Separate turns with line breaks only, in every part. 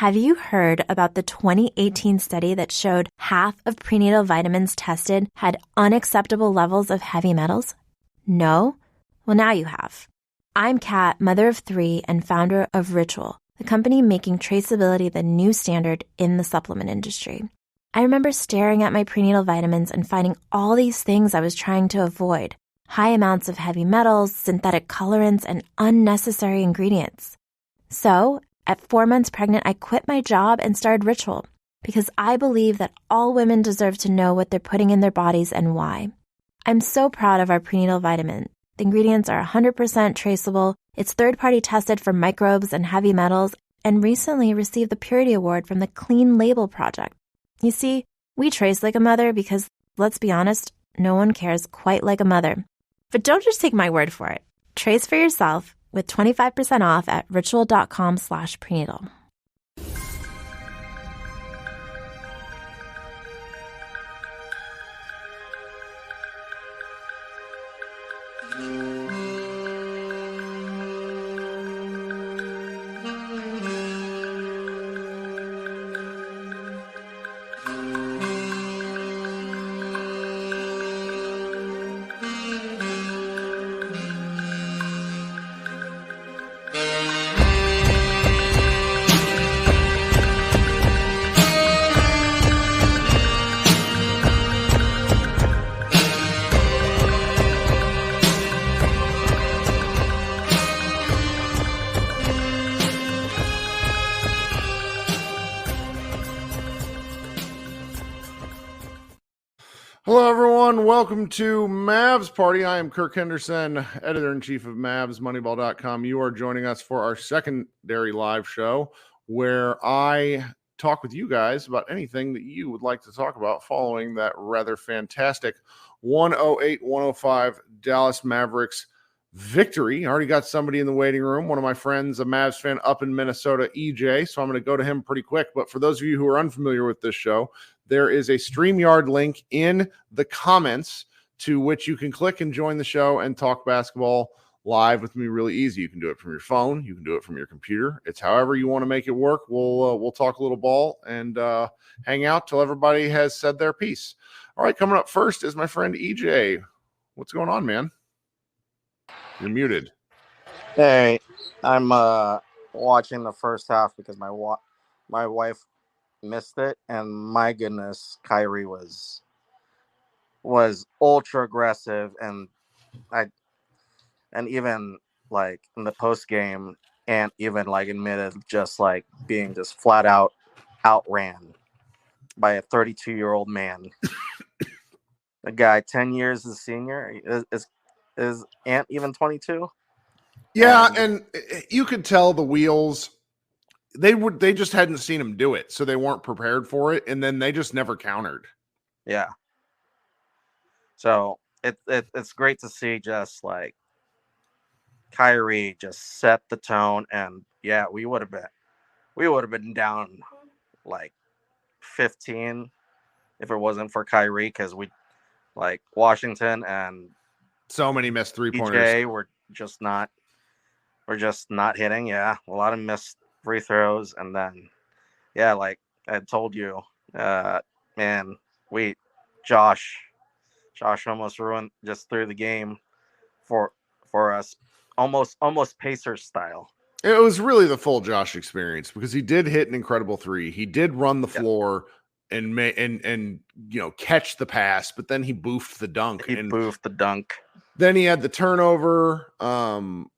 Have you heard about the 2018 study that showed half of prenatal vitamins tested had unacceptable levels of heavy metals? No? Well, now you have. I'm Kat, mother of 3 and founder of Ritual, the company making traceability the new standard in the supplement industry. I remember staring at my prenatal vitamins and finding all these things I was trying to avoid. High amounts of heavy metals, synthetic colorants, and unnecessary ingredients. So, at 4 months pregnant, I quit my job and started Ritual because I believe that all women deserve to know what they're putting in their bodies and why. I'm so proud of our prenatal vitamin. The ingredients are 100% traceable, it's third-party tested for microbes and heavy metals, and recently received the Purity Award from the Clean Label Project. You see, we trace like a mother because, let's be honest, no one cares quite like a mother. But don't just take my word for it. Trace for yourself with 25% off at ritual.com/prenatal.
Hello, everyone. Welcome to Mavs Party. I am Kirk Henderson, editor-in-chief of MavsMoneyball.com. You are joining us for our secondary live show where I talk with you guys about anything that you would like to talk about following that rather fantastic 108-105 Dallas Mavericks victory. I already got somebody in the waiting room, one of my friends, a Mavs fan up in Minnesota, EJ, so I'm going to go to him pretty quick. But for those of you who are unfamiliar with this show, there is a StreamYard link in the comments to which you can click and join the show and talk basketball live with me really easy. You can do it from your phone. You can do it from your computer. It's however you want to make it work. We'll talk a little ball and hang out till everybody has said their piece. All right, coming up first is my friend EJ. What's going on, man? You're muted.
Hey, I'm watching the first half because my wife missed it, and my goodness, Kyrie was ultra aggressive, and even like in the post game, and even like admitted just like being just flat out outran by a 32-year-old man. A guy 10 years as a senior is Ant even 22?
Yeah, and you could tell the wheels. They just hadn't seen him do it, so they weren't prepared for it, and then they just never countered.
Yeah. So it's great to see just like Kyrie just set the tone, and yeah, we would have been down like 15 if it wasn't for Kyrie, because we like Washington and
so many missed 3-pointers.
were just not hitting. Yeah, a lot of missed free throws, and then yeah, like I told you, man, Josh almost threw the game for us, almost Pacers style.
It was really the full Josh experience because he did hit an incredible 3. He did run the floor and catch the pass, but then he boofed the dunk. Then he had the turnover,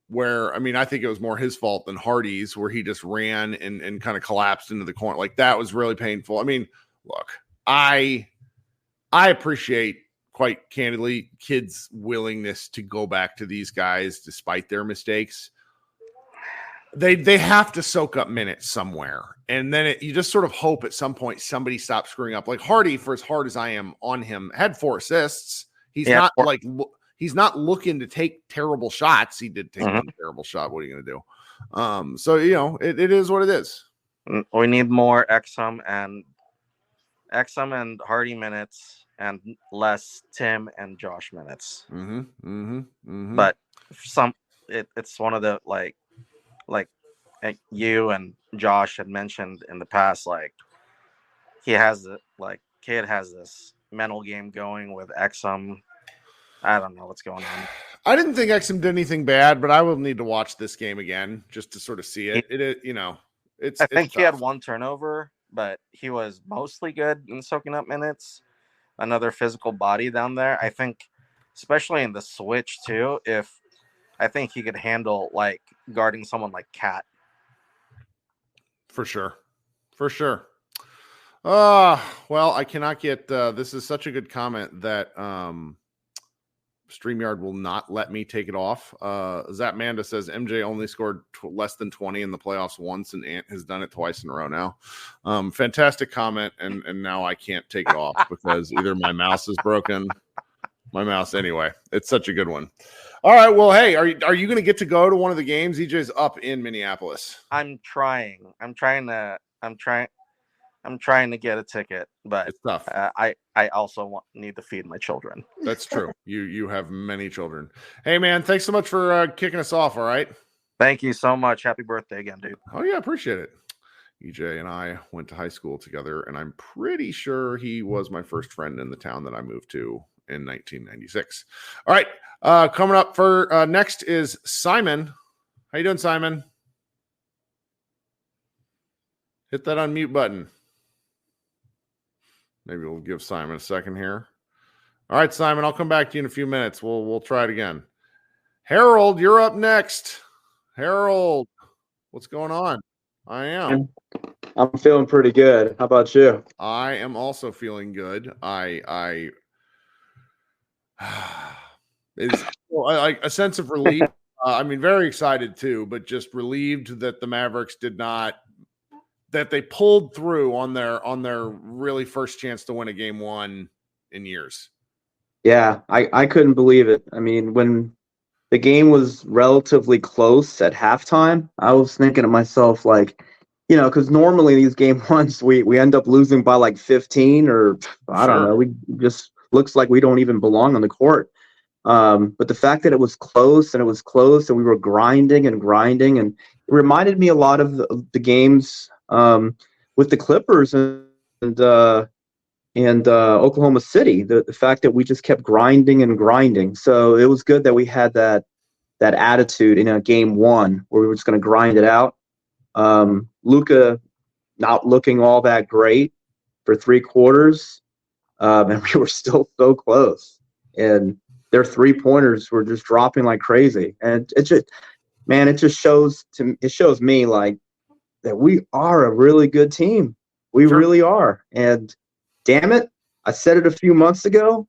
where, I mean, I think it was more his fault than Hardy's, where he just ran and kind of collapsed into the corner. Like, that was really painful. I mean, look, I appreciate, quite candidly, kids' willingness to go back to these guys despite their mistakes. They have to soak up minutes somewhere. And then you just sort of hope at some point somebody stops screwing up. Like Hardy, for as hard as I am on him, had 4 assists. He's not looking to take terrible shots. He did take one terrible shot. What are you going to do? So, it is what it is.
We need more Exum and Hardy minutes and less Tim and Josh minutes.
But
it's one of the like you and Josh had mentioned in the past, like kid has this mental game going with Exum. I don't know what's going on.
I didn't think Exum did anything bad, but I will need to watch this game again just to sort of see it. I
think he
tough.
had one turnover, but he was mostly good in soaking up minutes. Another physical body down there. I think, especially in the switch too, I think he could handle like guarding someone like Cat.
For sure. Well, I cannot get this is such a good comment that StreamYard will not let me take it off. Zap Manda says MJ only scored less than 20 in the playoffs once, and Ant has done it twice in a row now. Fantastic comment, and now I can't take it off because either my mouse is broken. Anyway, it's such a good one. All right, well, hey, are you going to get to go to one of the games? EJ's up in Minneapolis.
I'm trying to get a ticket, but
it's tough.
I also need to feed my children.
That's true. You have many children. Hey, man, thanks so much for kicking us off. All right.
Thank you so much. Happy birthday again, dude.
Oh yeah, appreciate it. EJ and I went to high school together, and I'm pretty sure he was my first friend in the town that I moved to in 1996. All right. Coming up for next is Simon. How you doing, Simon? Hit that unmute button. Maybe we'll give Simon a second here. All right, Simon, I'll come back to you in a few minutes. We'll try it again. Harold, you're up next. Harold, what's going on? I'm
feeling pretty good. How about you?
I am also feeling good. It's like a sense of relief. Very excited too, but just relieved that the Mavericks that they pulled through on their really first chance to win a game one in years.
Yeah, I couldn't believe it. When the game was relatively close at halftime, I was thinking to myself, because normally these game ones, we end up losing by like 15 or I don't know. We just looks like we don't even belong on the court. But the fact that it was close and we were grinding, and it reminded me a lot of the games with the Clippers and Oklahoma City. The fact that we just kept grinding. So it was good that we had that attitude in a game one where we were just going to grind it out. Luka not looking all that great for 3 quarters, and we were still so close. And their 3-pointers were just dropping like crazy. And it just shows me like that we are a really good team. We really are. And damn it, I said it a few months ago,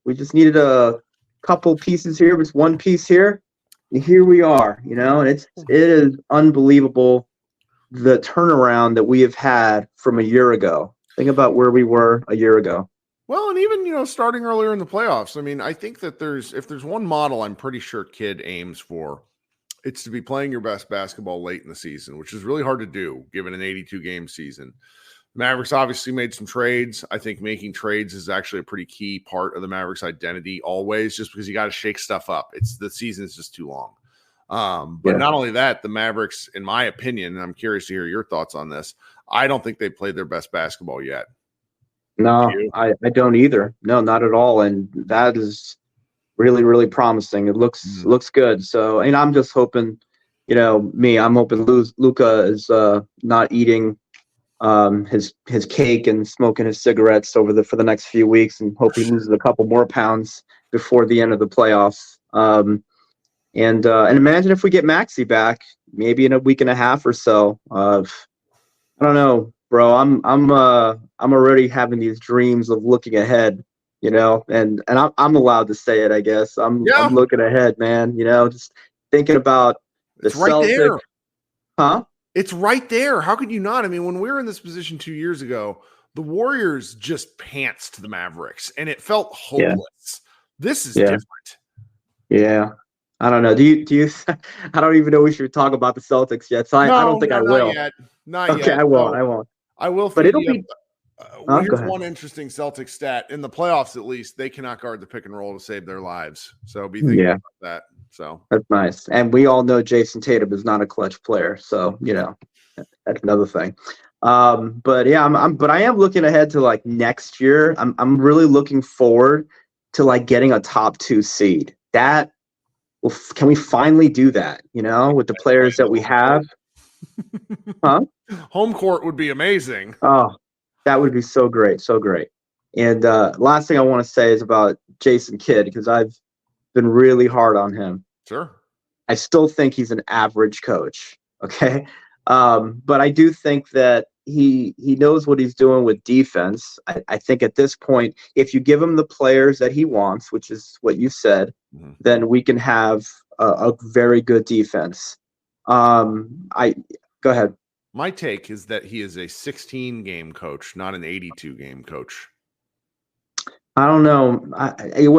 we just needed a couple pieces here, just one piece here. And here we are, and it is unbelievable the turnaround that we have had from a year ago. Think about where we were a year ago.
Well, and even, starting earlier in the playoffs, I think that if there's one model I'm pretty sure Kid aims for, it's to be playing your best basketball late in the season, which is really hard to do given an 82-game season. Mavericks obviously made some trades. I think making trades is actually a pretty key part of the Mavericks identity always, just because you got to shake stuff up. The season is just too long. But not only that, the Mavericks, in my opinion, and I'm curious to hear your thoughts on this, I don't think they played their best basketball yet.
No, I don't either. No, not at all. And that is really, really promising. It looks good. So, and I'm just hoping, I'm hoping Luka is not eating his cake and smoking his cigarettes for the next few weeks, and hope he loses a couple more pounds before the end of the playoffs. And imagine if we get Maxey back, maybe in a week and a half or so. I don't know, bro. I'm already having these dreams of looking ahead, and I'm allowed to say it, I guess. I'm looking ahead, man. Just thinking about the
Celtics. Right there.
Huh?
It's right there. How could you not? When we were in this position 2 years ago, the Warriors just pantsed the Mavericks, and it felt hopeless. Yeah. This is different.
Yeah. I don't know. Do you? I don't even know we should talk about the Celtics yet. So I don't think I will.
Not yet.
Okay, I won't.
I will.
But it'll be.
Here's one interesting Celtics stat. In the playoffs, at least, they cannot guard the pick and roll to save their lives. So be thinking about that. So
that's nice. And we all know Jason Tatum is not a clutch player, so that's another thing. But yeah, I am looking ahead to like next year. I'm really looking forward to like getting a top 2 seed. That can we finally do that? With the players that we have. Huh?
Home court would be amazing.
Oh, that would be so great, so great. And last thing I want to say is about Jason Kidd, because I've been really hard on him.
Sure.
I still think he's an average coach. Okay. But I do think that he knows what he's doing with defense. I think at this point, if you give him the players that he wants, which is what you said, then we can have a very good defense. Go ahead.
My take is that he is a 16-game coach, not an 82-game coach.
I don't know.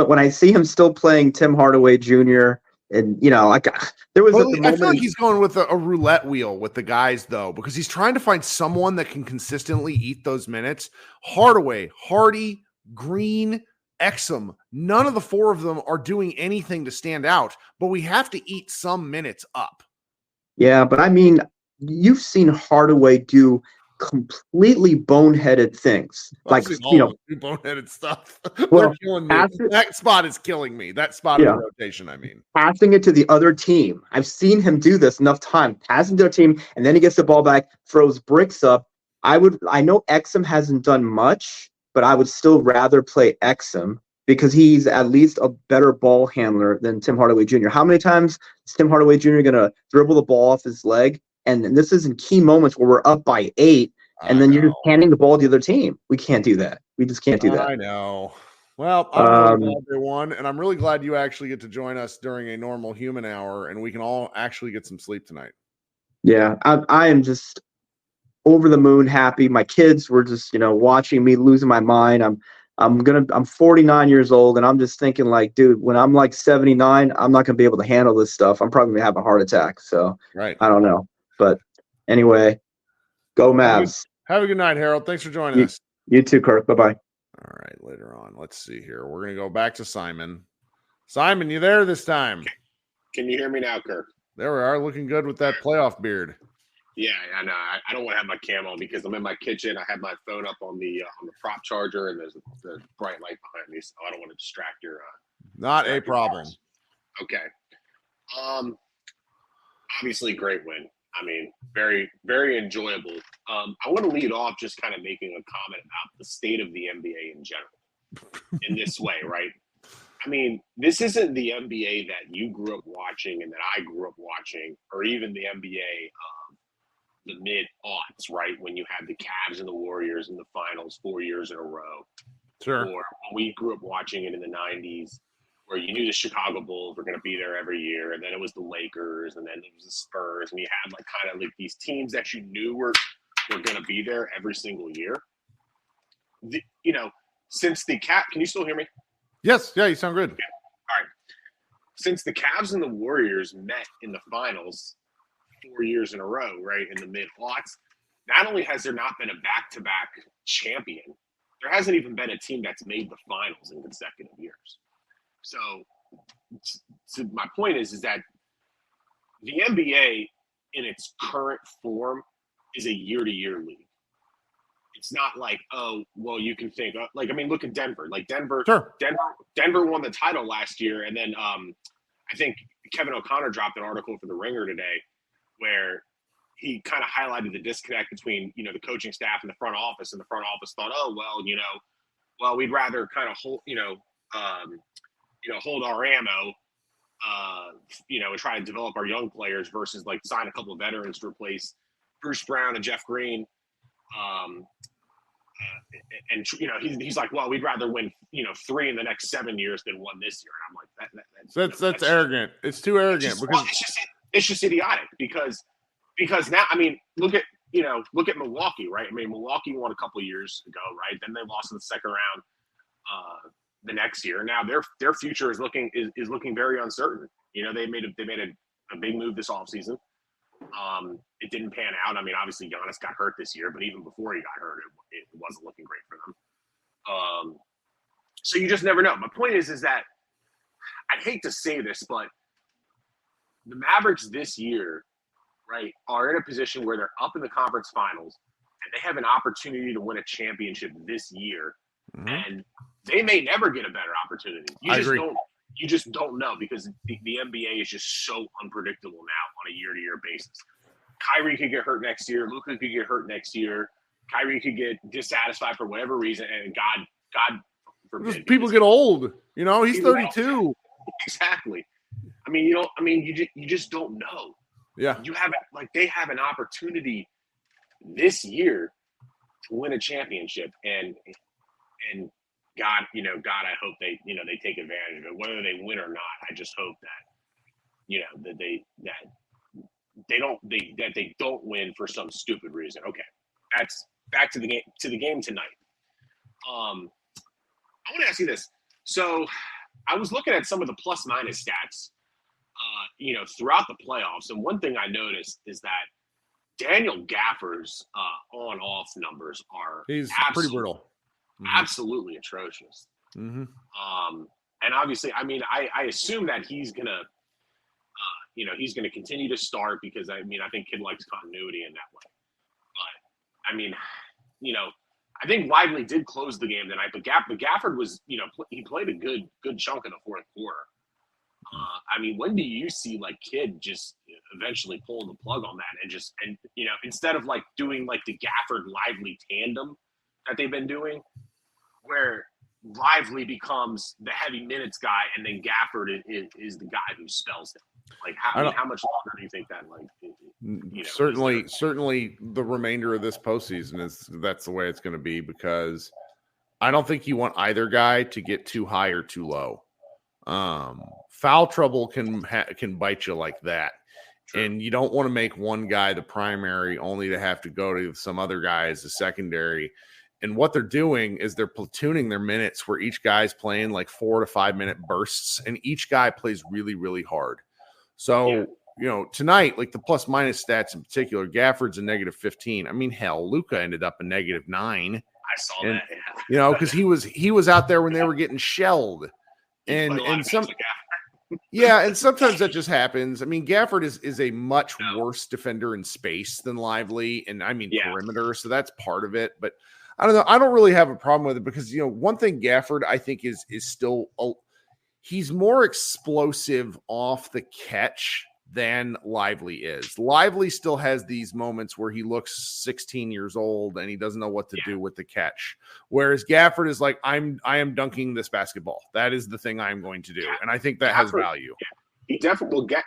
When I see him still playing Tim Hardaway Jr., and there was
I feel like he's going with a roulette wheel with the guys, though, because he's trying to find someone that can consistently eat those minutes. Hardaway, Hardy, Green, Exum, none of the 4 of them are doing anything to stand out, but we have to eat some minutes up.
Yeah, but I mean, you've seen Hardaway do completely boneheaded things,
boneheaded stuff. They're killing me. That spot is killing me. That spot of the rotation, I mean,
passing it to the other team. I've seen him do this enough time, passing to the team, and then he gets the ball back, throws bricks up. I know Exum hasn't done much, but I would still rather play Exum because he's at least a better ball handler than Tim Hardaway Jr. How many times is Tim Hardaway Jr. going to dribble the ball off his leg? And this is in key moments where we're up by 8, and then you're just handing the ball to the other team. We can't do that. We just can't do that.
I know. Well, I'm really glad they won, and I'm really glad you actually get to join us during a normal human hour, and we can all actually get some sleep tonight.
Yeah, I am just over the moon happy. My kids were just, watching me losing my mind. I'm 49 years old, and I'm just thinking like, dude, when I'm like 79, I'm not gonna be able to handle this stuff. I'm probably gonna have a heart attack. So
right.
I don't know. But anyway, go Mavs.
Have a good night, Harold. Thanks for joining us.
You too, Kirk. Bye-bye.
All right, later on. Let's see here. We're going to go back to Simon. Simon, you there this time?
Can you hear me now, Kirk?
There we are, looking good with that playoff beard.
Yeah, I know. I don't want to have my cam on because I'm in my kitchen. I have my phone up on the prop charger, and there's a bright light behind me, so I don't want to distract your.
Not a problem.
Okay. Obviously, great win. I mean, very, very enjoyable. I want to lead off just kind of making a comment about the state of the NBA in general in this way, right? I mean, this isn't the NBA that you grew up watching and that I grew up watching, or even the NBA the mid-aughts, right? When you had the Cavs and the Warriors in the finals 4 years in a row.
Sure.
Or when we grew up watching it in the 90s, where you knew the Chicago Bulls were going to be there every year, and then it was the Lakers, and then it was the Spurs, and you had like kind of like these teams that you knew were going to be there every single year. Since the can you still hear me?
Yes, yeah, you sound good.
Okay. All right. Since the Cavs and the Warriors met in the finals 4 years in a row, right, in the mid-aughts, not only has there not been a back-to-back champion, there hasn't even been a team that's made the finals in consecutive years. So my point is that the NBA in its current form is a year-to-year league. It's not like, oh, well, you can think look at Denver. Like Denver won the title last year, and then I think Kevin O'Connor dropped an article for The Ringer today where he kind of highlighted the disconnect between the coaching staff and the front office, and the front office thought, oh well, we'd rather kind of hold hold our ammo, and try to develop our young players versus like sign a couple of veterans to replace Bruce Brown and Jeff Green. He's like, well, we'd rather win, 3 in the next 7 years than 1 this year. And I'm like,
that's arrogant. It's too arrogant
it's just idiotic because now, I mean, look at Milwaukee, right? I mean, Milwaukee won a couple of years ago, right? Then they lost in the second round the next year. Now their future is looking very uncertain. They made a big move this offseason. It didn't pan out. I mean, obviously Giannis got hurt this year, but even before he got hurt, it wasn't looking great for them. So you just never know. My point is that I hate to say this, but the Mavericks this year, right, are in a position where they're up in the conference finals and they have an opportunity to win a championship this year. And they may never get a better opportunity. You just don't know because the NBA is just so unpredictable now on a year-to-year basis. Kyrie could get hurt next year. Luka could get hurt next year. Kyrie could get dissatisfied for whatever reason, and God forbid.
People get old. You know, he's 32.
Exactly. I mean, you just don't know.
Yeah.
They have an opportunity this year to win a championship, and God, I hope they take advantage of it. Whether they win or not, I just hope that they don't win for some stupid reason. Okay, that's back to the game tonight. I want to ask you this. So I was looking at some of the plus minus stats, throughout the playoffs, and one thing I noticed is that Daniel Gafford's on off numbers are
pretty brutal.
Absolutely atrocious. And obviously, I mean, I assume that he's gonna continue to start because I think Kid likes continuity in that way. But I mean, I think Lively did close the game tonight, but Gafford was, he played a good chunk of the fourth quarter. I mean, when do you see Kid just eventually pulling the plug on that and instead of doing the Gafford Lively tandem that they've been doing, where Lively becomes the heavy minutes guy and then Gafford is the guy who spells him. How much longer do you think that
certainly the remainder of this postseason that's the way it's going to be, because I don't think you want either guy to get too high or too low. Foul trouble can bite you like that. Sure. And you don't want to make one guy the primary only to have to go to some other guy as the secondary. And what they're doing is they're platooning their minutes where each guy's playing 4 to 5 minute bursts, and each guy plays really, really hard. So, tonight, the plus minus stats in particular, Gafford's a -15. I mean, hell, Luka ended up a -9.
I saw that. Yeah.
Because he was out there when they were getting shelled. And sometimes that just happens. I mean, Gafford is a much worse defender in space than Lively, and perimeter, so that's part of it. But I don't know. I don't really have a problem with it because one thing Gafford I think is still he's more explosive off the catch than Lively is. Lively still has these moments where he looks 16 years old and he doesn't know what to do with the catch. Whereas Gafford is I am dunking this basketball. That is the thing I'm going to do. And I think that has value. Yeah.
He definitely will get,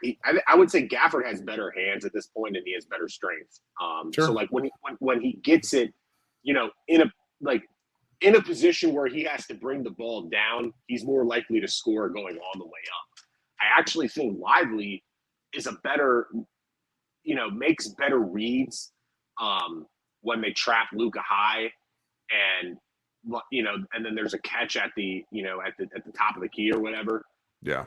I would say Gafford has better hands at this point and he has better strength.
Sure.
So when he gets it, in a position where he has to bring the ball down, he's more likely to score going all the way up. I actually think Lively is a better, makes better reads when they trap Luka high, and and then there's a catch at the at the top of the key or whatever.
Yeah.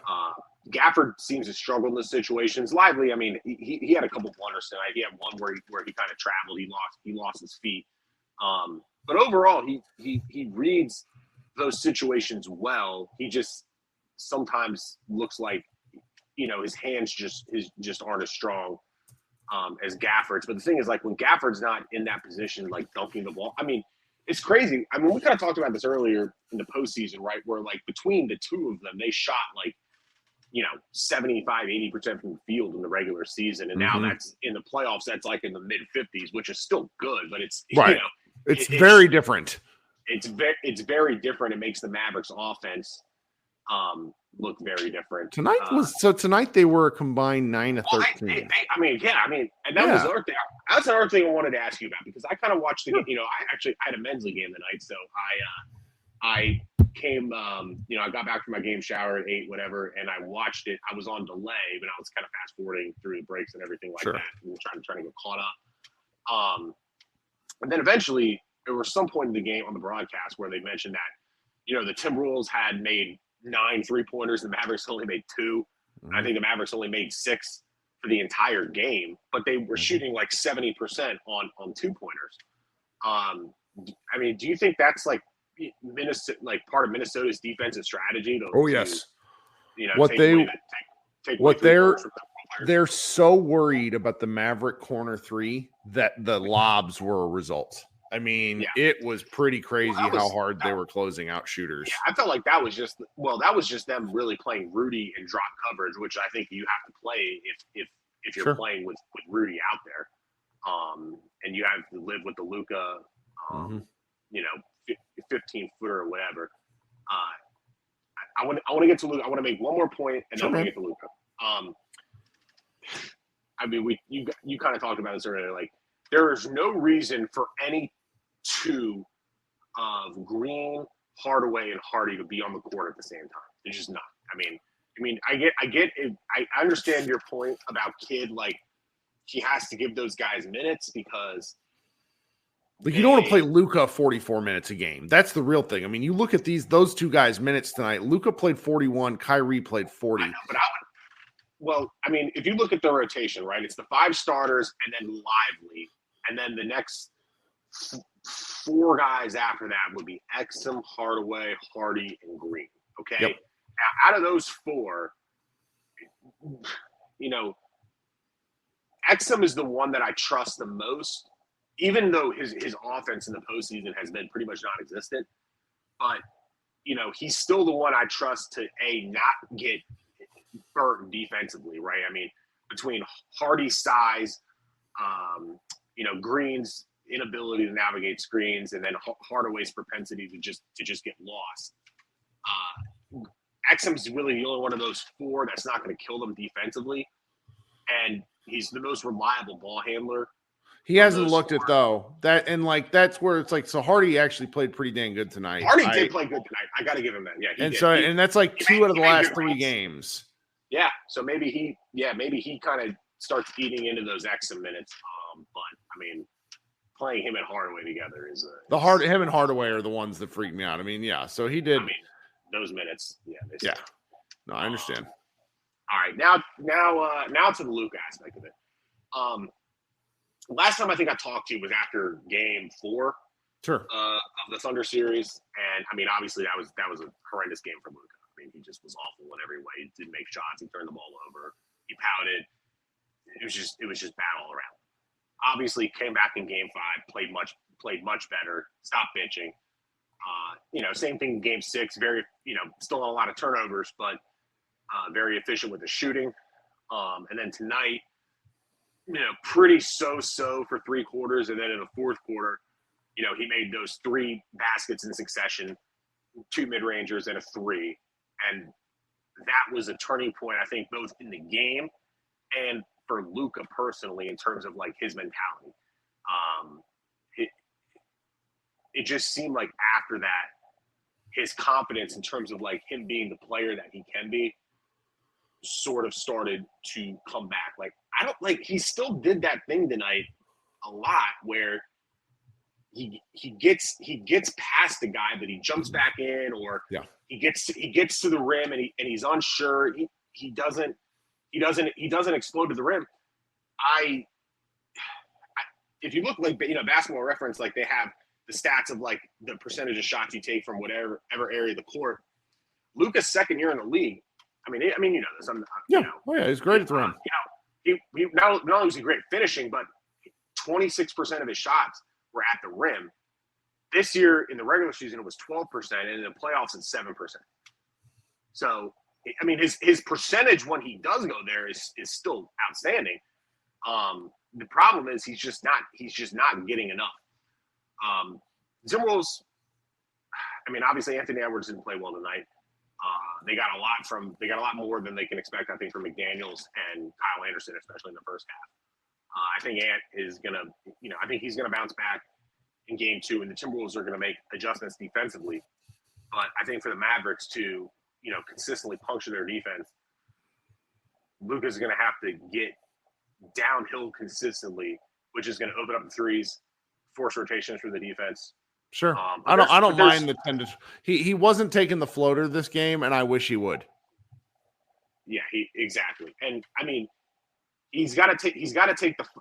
Gafford seems to struggle in those situations. Lively, I mean, he had a couple blunders tonight. He had one where he kind of traveled. He lost his feet. But overall, he reads those situations well. He just sometimes looks like his hands just aren't as strong as Gafford's. But the thing is, when Gafford's not in that position, dunking the ball, I mean, it's crazy. I mean, we kind of talked about this earlier in the postseason, right? Where between the two of them, they shot 75, 80% from the field in the regular season. And now that's in the playoffs, that's in the mid 50s, which is still good, but it's,
right. It's very different.
It's very different. It makes the Mavericks offense look very different.
Tonight they were a combined 9 of 13.
And that was the other thing. That's another thing I wanted to ask you about, because I kind of watched the game. I had a men's league game tonight, so I came, I got back from my game, shower at 8, whatever, and I watched it. I was on delay, but I was kind of fast forwarding through the breaks and everything like that, and trying to get caught up. And then eventually there was some point in the game on the broadcast where they mentioned that, the Timberwolves had made 9 3-pointers, and the Mavericks only made 2. And I think the Mavericks only made 6 for the entire game, but they were shooting 70% on 2-pointers. I mean, do you think that's Minnesota, part of Minnesota's defensive strategy?
Yes.
What they're
they're so worried about the Maverick corner three that the lobs were a result. I mean, it was pretty crazy how hard they were closing out shooters.
Yeah, I felt like that was just them really playing Rudy and drop coverage, which I think you have to play if you're playing with Rudy out there. And you have to live with the Luka, 15-footer or whatever. I want to get to Luka. I want to make one more point, and then I want to get to Luka. I mean, you kind of talked about this earlier. Like, there is no reason for any two of Green, Hardaway, and Hardy to be on the court at the same time. It's just not. I mean, I get it. I understand your point about Kidd. Like, he has to give those guys minutes because.
Like, you don't want to play Luka 44 minutes a game. That's the real thing. I mean, you look at those two guys' minutes tonight. Luka played 41. Kyrie played 40.
I know, but if you look at the rotation, right, it's the 5 starters and then Lively, and then the next 4 guys after that would be Exum, Hardaway, Hardy, and Green. Okay, Now, out of those 4, Exum is the one that I trust the most. Even though his offense in the postseason has been pretty much non-existent, but, he's still the one I trust to, not get burnt defensively, right? I mean, between Hardy's size, Green's inability to navigate screens, and then Hardaway's propensity to just get lost. Exum's really the only one of those 4 that's not going to kill them defensively, and he's the most reliable ball handler.
He hasn't looked at though that's where it's like, so Hardy actually played pretty dang good tonight.
Hardy did play good tonight. I got to give him that. Yeah.
And that's like 2 out of the last 3 games.
Yeah. So maybe he kind of starts eating into those Exum minutes. But I mean, playing him and Hardaway together is
him and Hardaway are the ones that freak me out. I mean, yeah. So he did.
I mean, those minutes. Yeah.
Yeah. No, I understand.
All right. Now to the Luka aspect of it. Last time I think I talked to you was after Game 4 of the Thunder series, and I mean, obviously that was a horrendous game for Luka. I mean, he just was awful in every way. He didn't make shots. He turned the ball over. He pouted. It was just bad all around. Obviously, came back in Game 5, played much better. Stopped bitching. Same thing in Game 6. Very, still a lot of turnovers, but very efficient with the shooting. And then tonight, pretty so-so for 3 quarters. And then in the 4th quarter, he made those 3 baskets in succession, 2 mid-rangers and a 3. And that was a turning point, I think, both in the game and for Luka personally in terms of, like, his mentality. It just seemed like after that, his confidence in terms of, like, him being the player that he can be sort of started to come back. Like, he still did that thing tonight a lot where he gets past the guy, but he jumps back in, or he gets to the rim and he's unsure. He doesn't explode to the rim. If you look, like, Basketball Reference, like, they have the stats of, like, the percentage of shots you take from whatever area of the court. Luka's second year in the league. I mean, you know this.
He's great at the rim.
He not only was he great finishing, but 26% of his shots were at the rim. This year in the regular season, it was 12%, and in the playoffs, it's 7%. So, I mean, his percentage when he does go there is still outstanding. The problem is he's just not getting enough. Timberwolves, I mean, obviously Anthony Edwards didn't play well tonight. They got a lot more than they can expect, I think, from McDaniels and Kyle Anderson, especially in the first half. I think Ant is he's gonna bounce back in Game 2, and the Timberwolves are gonna make adjustments defensively. But I think for the Mavericks to, consistently puncture their defense, Luka's gonna have to get downhill consistently, which is gonna open up the threes, force rotations for the defense.
Sure. I don't mind the tendon. He wasn't taking the floater this game, and I wish he would.
Yeah, exactly. And I mean, he's got to take the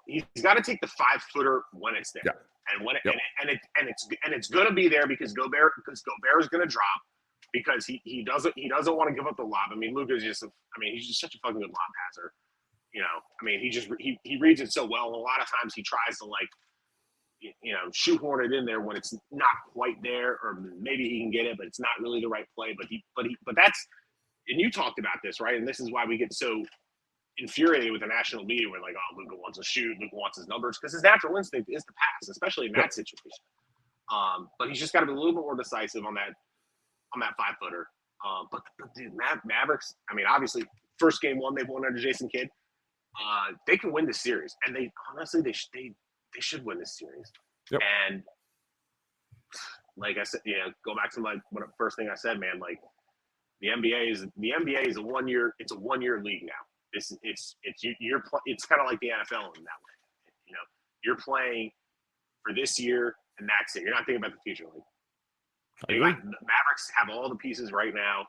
5-footer when it's there. Yeah. And it's going to be there because Gobert is going to drop because he doesn't want to give up the lob. I mean, Luka's he's just such a fucking good lob passer. I mean, he reads it so well. And a lot of times he tries to shoehorn it in there when it's not quite there, or maybe he can get it, but it's not really the right play. But that's, and you talked about this, right? And this is why we get so infuriated with the national media. We're like, oh, Luka wants to shoot, Luka wants his numbers, because his natural instinct is to pass, especially in that situation. But he's just got to be a little bit more decisive on that 5-footer. But dude, Mavericks, I mean, obviously, first game one, they've won under Jason Kidd. They can win this series, and they should win this series.
Yep.
And like I said, go back to my first thing I said, man. Like the NBA is a 1 year. It's a 1 year league now. It's kind of like the NFL in that way. You're playing for this year, and that's it. You're not thinking about the future. The Mavericks have all the pieces right now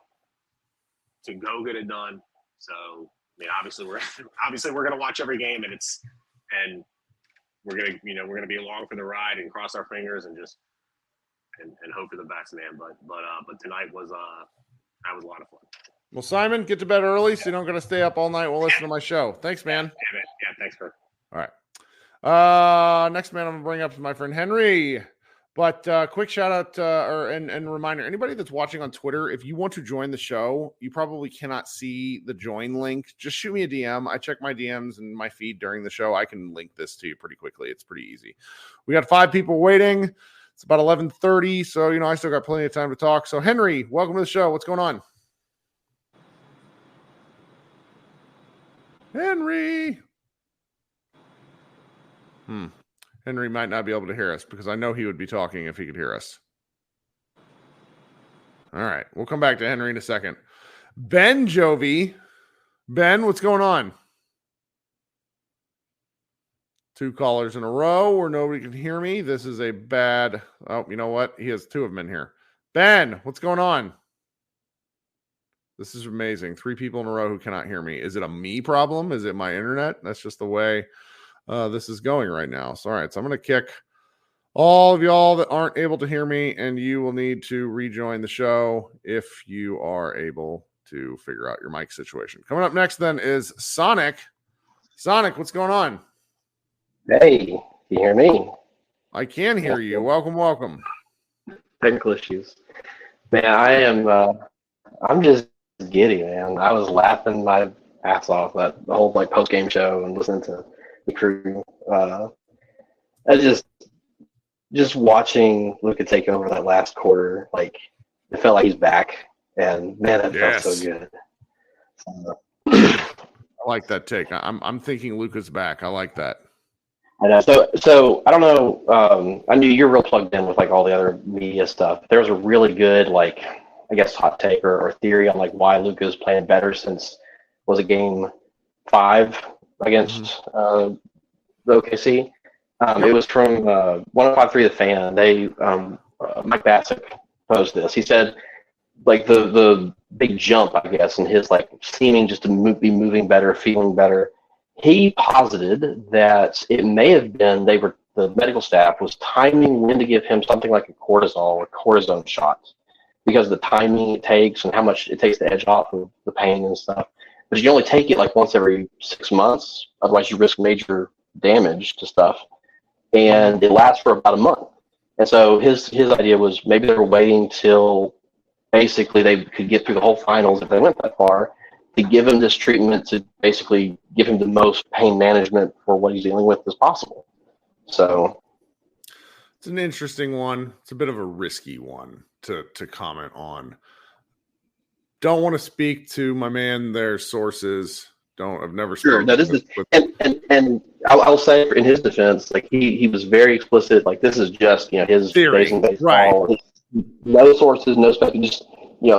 to go get it done. So, I mean, obviously we're gonna watch every game, and we're gonna be along for the ride and cross our fingers and just and hope for the best, man. But tonight was a lot of fun.
Well, Simon, get to bed early so you don't got to stay up all night while listening to my show. Thanks, man.
Yeah, thanks, Kirk.
All right. Next man I'm going to bring up is my friend Henry. But quick shout out and reminder, anybody that's watching on Twitter, if you want to join the show, you probably cannot see the join link. Just shoot me a DM. I check my DMs and my feed during the show. I can link this to you pretty quickly. It's pretty easy. We got 5 people waiting. It's about 11:30, so I still got plenty of time to talk. So Henry, welcome to the show. What's going on? Henry. Henry might not be able to hear us because I know he would be talking if he could hear us. All right. We'll come back to Henry in a second. Ben Jovi. Ben, what's going on? 2 callers in a row where nobody can hear me. This is a bad... Oh, you know what? He has 2 of them in here. Ben, what's going on? This is amazing. 3 people in a row who cannot hear me. Is it a me problem? Is it my internet? That's just the way this is going right now. So, all right. So I'm going to kick all of y'all that aren't able to hear me, and you will need to rejoin the show if you are able to figure out your mic situation. Coming up next then is Sonic. Sonic, what's going on?
Hey, you hear me?
I can hear you. Welcome.
Technical issues. Man, I am, I'm just giddy, man. I was laughing my ass off the whole post-game show and listening to the crew. I just watching Luka take over that last quarter, it felt like he's back, and man, that felt so good.
I like that take. I'm thinking Luka's back. I like that.
I know. So I don't know. I knew you're real plugged in with all the other media stuff. There was a really good I guess hot take or theory on why Luka's playing better since was it game 5 against the OKC. It was from 105.3 The Fan. They Mike Bassick posed this. He said the big jump, I guess, in his seeming just to be moving better, feeling better. He posited that it may have been the medical staff was timing when to give him something like a cortisol or cortisone shot because of the timing it takes and how much it takes to edge off of the pain and stuff. But you can only take it once every 6 months, otherwise you risk major damage to stuff. And it lasts for about a month. And so his idea was maybe they were waiting till basically they could get through the whole finals if they went that far, to give him this treatment to basically give him the most pain management for what he's dealing with as possible. So
it's an interesting one. It's a bit of a risky one to comment on. Don't want to speak to my man, their sources. I've never
sure. No, this is and I'll say in his defense, he was very explicit. This is just his
theory,
baseball. Right? No sources, no stuff. Just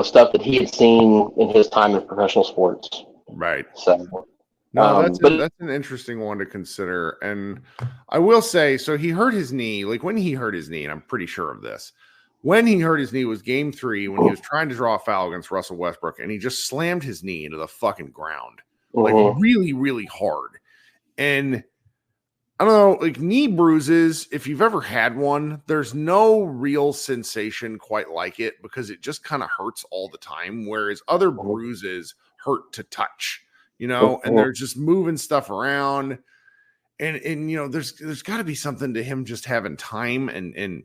stuff that he had seen in his time in professional sports.
Right.
So,
that's an interesting one to consider. And I will say, so he hurt his knee. When he hurt his knee, and I'm pretty sure of this, when he hurt his knee was game 3 when he was trying to draw a foul against Russell Westbrook, and he just slammed his knee into the fucking ground. Really, really hard. And I don't know, knee bruises, if you've ever had one, there's no real sensation quite like it because it just kind of hurts all the time, whereas other bruises hurt to touch. and they're just moving stuff around. And there's got to be something to him just having time and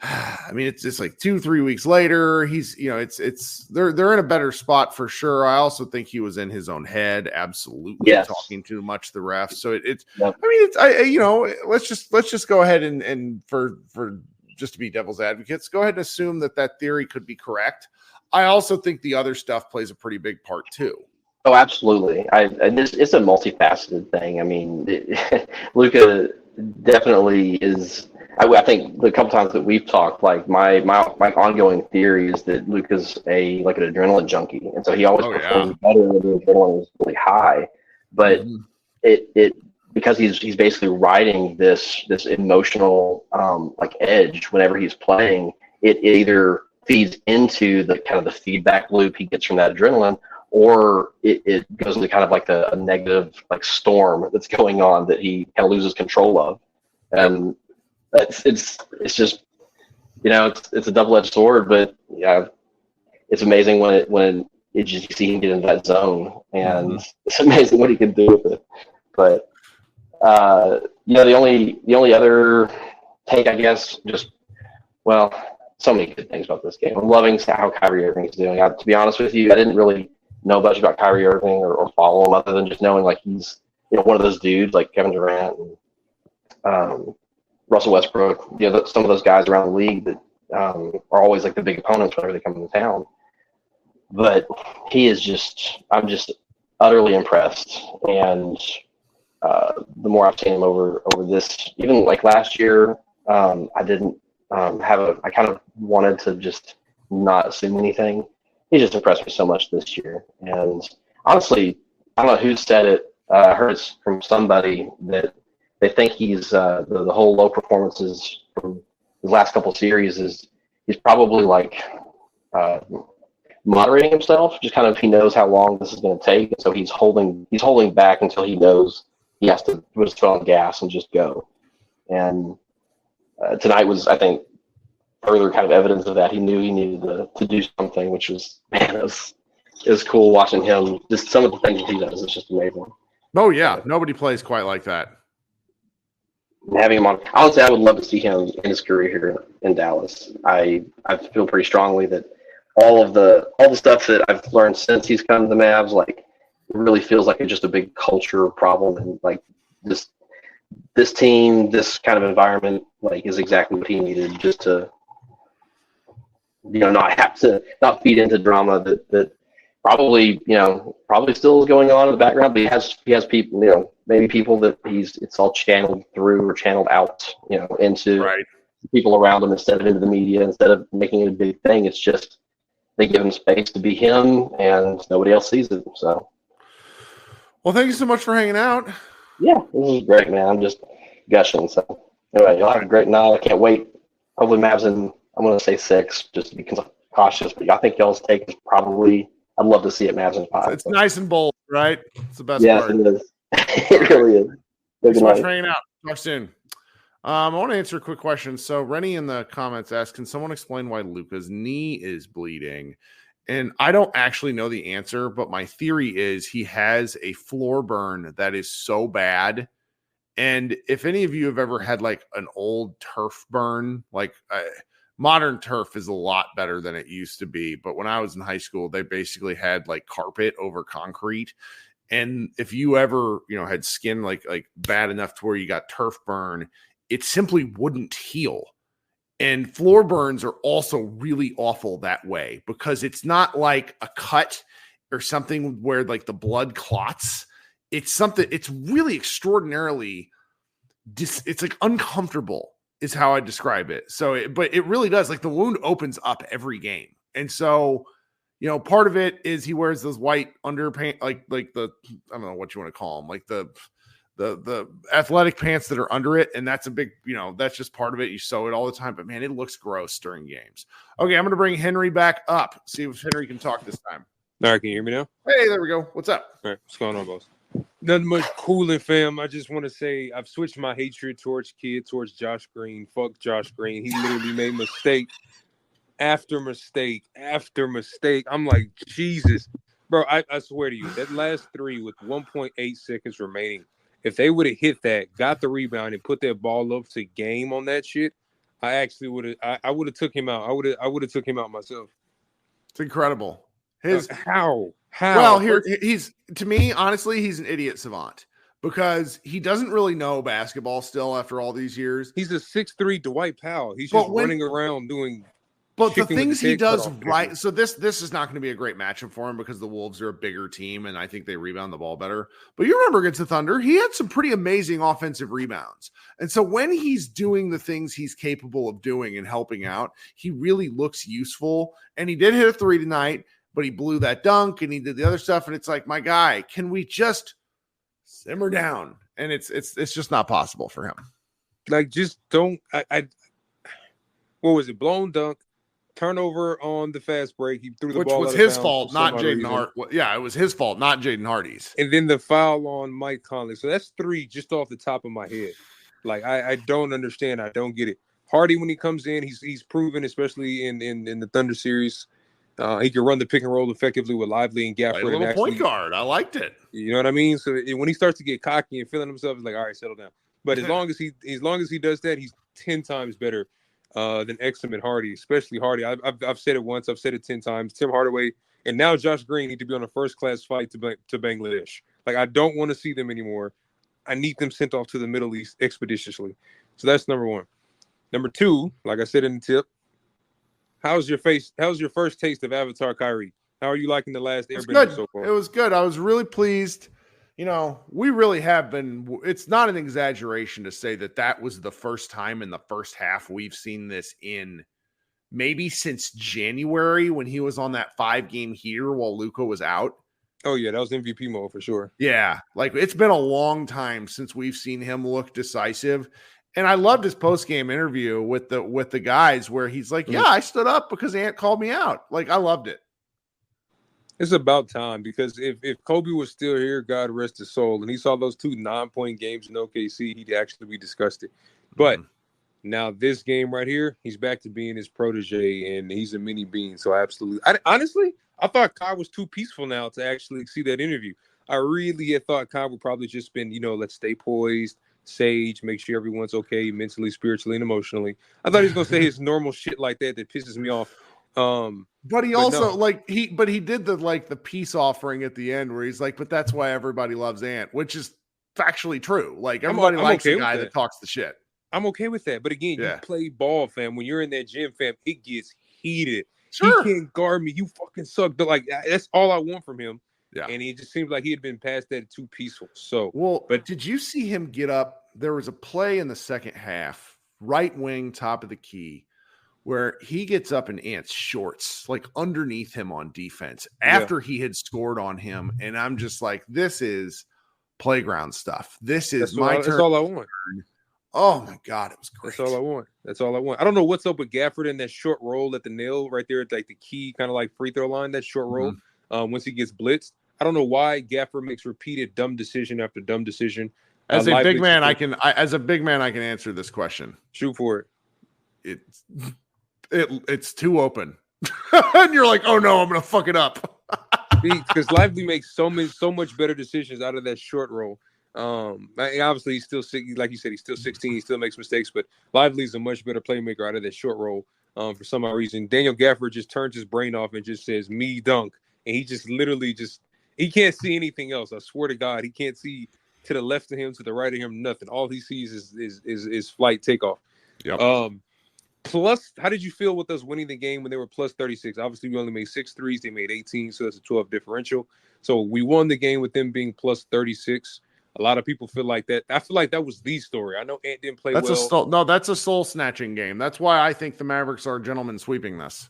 I mean, it's just like 2-3 weeks later, he's they're in a better spot for sure. I also think he was in his own head, absolutely talking too much to the refs. So let's just go ahead and for just to be devil's advocates, go ahead and assume that theory could be correct. I also think the other stuff plays a pretty big part too.
Oh, absolutely. It's a multifaceted thing. I mean, Luka definitely is. I think the couple times that we've talked, like my ongoing theory is that Luka's an adrenaline junkie, and so he always performs better when the adrenaline is really high. But it because he's basically riding this emotional edge whenever he's playing. It either feeds into the kind of the feedback loop he gets from that adrenaline, or it goes into kind of like a negative storm that's going on that he kind of loses control of. And it's just, it's a double-edged sword, but yeah, it's amazing when you see him get into that zone, and it's amazing what he can do with it. But the only other take, I guess, so many good things about this game. I'm loving how Kyrie Irving is doing. To be honest with you, I didn't really know much about Kyrie Irving or follow him other than just knowing he's one of those dudes like Kevin Durant and Russell Westbrook, some of those guys around the league that are always the big opponents whenever they come into town. But I'm just utterly impressed. And the more I've seen him over this, even last year, I didn't I kind of wanted to just not assume anything. He just impressed me so much this year. And honestly, I don't know who said it. I heard it from somebody that they think he's the whole low performances from his last couple series he's probably moderating himself. Just kind of he knows how long this is going to take, and so he's holding back until he knows he has to put his foot on the gas and just go. And tonight was, I think, further kind of evidence of that. He knew he needed to do something, which was, man, it was cool watching him. Just some of the things he does is just amazing.
Oh yeah, nobody plays quite like that.
Having him on, honestly, I would love to see him in his career here in Dallas. I feel pretty strongly that all the stuff that I've learned since he's come to the Mavs, it really feels like it's just a big culture problem, and this team, this kind of environment, is exactly what he needed, just to not feed into drama that probably still is going on in the background, but he has people, maybe people that it's all channeled through or channeled out, into people around him instead of into the media. Instead of making it a big thing, it's just they give him space to be him, and nobody else sees it. So,
well, thank you so much for hanging out.
Yeah, this is great, man. I'm just gushing. So, anyway, y'all have a great night. I can't wait. Hopefully, Mavs I'm going to say 6, just to be cautious. But I think y'all's take is probably. I'd love to see it Mavs in 5.
It's nice and bold, right? It's the best part.
Yes, it is. It really is.
Thanks so much for hanging out. Talk soon. I want to answer a quick question. So Rennie in the comments asked, can someone explain why Luka's knee is bleeding? And I don't actually know the answer, but my theory is he has a floor burn that is so bad. And if any of you have ever had an old turf burn, modern turf is a lot better than it used to be. But when I was in high school, they basically had carpet over concrete. And if you ever, had skin bad enough to where you got turf burn, it simply wouldn't heal. And floor burns are also really awful that way, because it's not like a cut or something where the blood clots. It's something, it's really extraordinarily, it's uncomfortable is how I describe it. So, but it really does, the wound opens up every game. And so, part of it is he wears those white underpants, like the, I don't know what you want to call them, the athletic pants that are under it. And that's a big, that's just part of it. You sew it all the time, but man, it looks gross during games. Okay. I'm going to bring Henry back up. See if Henry can talk this time.
All right. Can you hear me now?
Hey, there we go. What's up?
All right. What's going on, boss? Nothing much cooling, fam. I just want to say I've switched my hatred towards Josh Green. Fuck Josh Green. He literally made mistake after mistake after mistake. I'm like, Jesus. Bro, I swear to you, that last three with 1.8 seconds remaining, if they would have hit that, got the rebound, and put that ball up to game on that shit, I actually would have. I would have took him out. I would have took him out myself.
It's incredible.
How?
Well, he's to me, honestly, he's an idiot savant because he doesn't really know basketball still after all these years.
He's a 6'3" Dwight Powell. He's just running around doing.
But the things he does right, so this is not going to be a great matchup for him because the Wolves are a bigger team and I think they rebound the ball better. But you remember against the Thunder, he had some pretty amazing offensive rebounds. And so when he's doing the things he's capable of doing and helping out, he really looks useful. And he did hit a 3 tonight, but he blew that dunk and he did the other stuff. And it's like, my guy, can we just simmer down? And it's just not possible for him.
Like, just don't. What was it? Blown dunk. Turnover on the fast break. He threw the ball. Which was
his fault, not Jaden Hart. Yeah, it was his fault, not Jaden Hardy's.
And then the foul on Mike Conley. So that's 3 just off the top of my head. Like, I don't understand. I don't get it. Hardy, when he comes in, he's proven, especially in the Thunder series, he can run the pick and roll effectively with Lively and Gafford.
A little point guard. I liked it.
You know what I mean? So when he starts to get cocky and feeling himself, it's like, all right, settle down. But as long as he does that, he's 10 times better than Exum and Hardy, especially Hardy. I've said it once. I've said it 10 times. Tim Hardaway and now Josh Green need to be on a first-class flight to Bangladesh. Like, I don't want to see them anymore. I need them sent off to the Middle East expeditiously. So that's number 1. Number 2, like I said in the tip, how's your first taste of Avatar Kyrie? How are you liking the last Airbender so far?
It was good. I was really pleased. You know, we really have been. It's not an exaggeration to say that was the first time in the first half we've seen this in maybe since January when he was on that 5-game heater while Luka was out.
Oh, yeah, that was MVP mode for sure.
Yeah, like it's been a long time since we've seen him look decisive. And I loved his post-game interview with the guys where he's like, yeah, I stood up because Ant called me out. Like, I loved it.
It's about time because if Kobe was still here, God rest his soul, and he saw those 2 9-point games in OKC, he'd actually be disgusted. But now this game right here, he's back to being his protege, and he's a mini bean. So absolutely. Honestly, I thought Kai was too peaceful now to actually see that interview. I really had thought Kai would probably just been, let's stay poised, sage, make sure everyone's okay mentally, spiritually, and emotionally. I thought he was going to say his normal shit like that pisses me off.
But he also he did the peace offering at the end where he's like, but that's why everybody loves Ant, which is factually true. Like everybody likes the guy that talks the shit.
I'm okay with that. But again, you play ball, fam. When you're in that gym, fam, it gets heated.
Sure.
He can't guard me. You fucking suck. But like that's all I want from him.
Yeah.
And he just seems like he had been past that too peaceful. So
but did you see him get up? There was a play in the second half, right wing, top of the key, where he gets up in Ant's shorts, like underneath him on defense after he had scored on him. And I'm just like, this is playground stuff. This is my turn.
That's all I want.
Oh my God, it was great.
That's all I want. I don't know what's up with Gafford in that short roll at the nail right there at like the key kind of like free throw line, that short roll. Once he gets blitzed. I don't know why Gafford makes repeated dumb decision after dumb decision.
As a big man, I can answer this question.
Shoot for it.
It's too open. And you're like, oh no, I'm gonna fuck it up.
Because Lively makes so much better decisions out of that short roll. Obviously he's still, like you said, he's still 16. He still makes mistakes, but Lively's a much better playmaker out of that short roll. For some odd reason, Daniel Gafford just turns his brain off and just says me dunk, and he just literally he can't see anything else. I swear to God, he can't see to the left of him, to the right of him, nothing. All he sees is flight takeoff.
Yep.
Plus, how did you feel with us winning the game when they were plus 36? Obviously, we only made 6 threes. They made 18, so that's a 12 differential. So we won the game with them being plus 36. A lot of people feel like that. I feel like that was the story. I know Ant didn't play well.
That's a soul-snatching game. That's why I think the Mavericks are gentlemen sweeping this.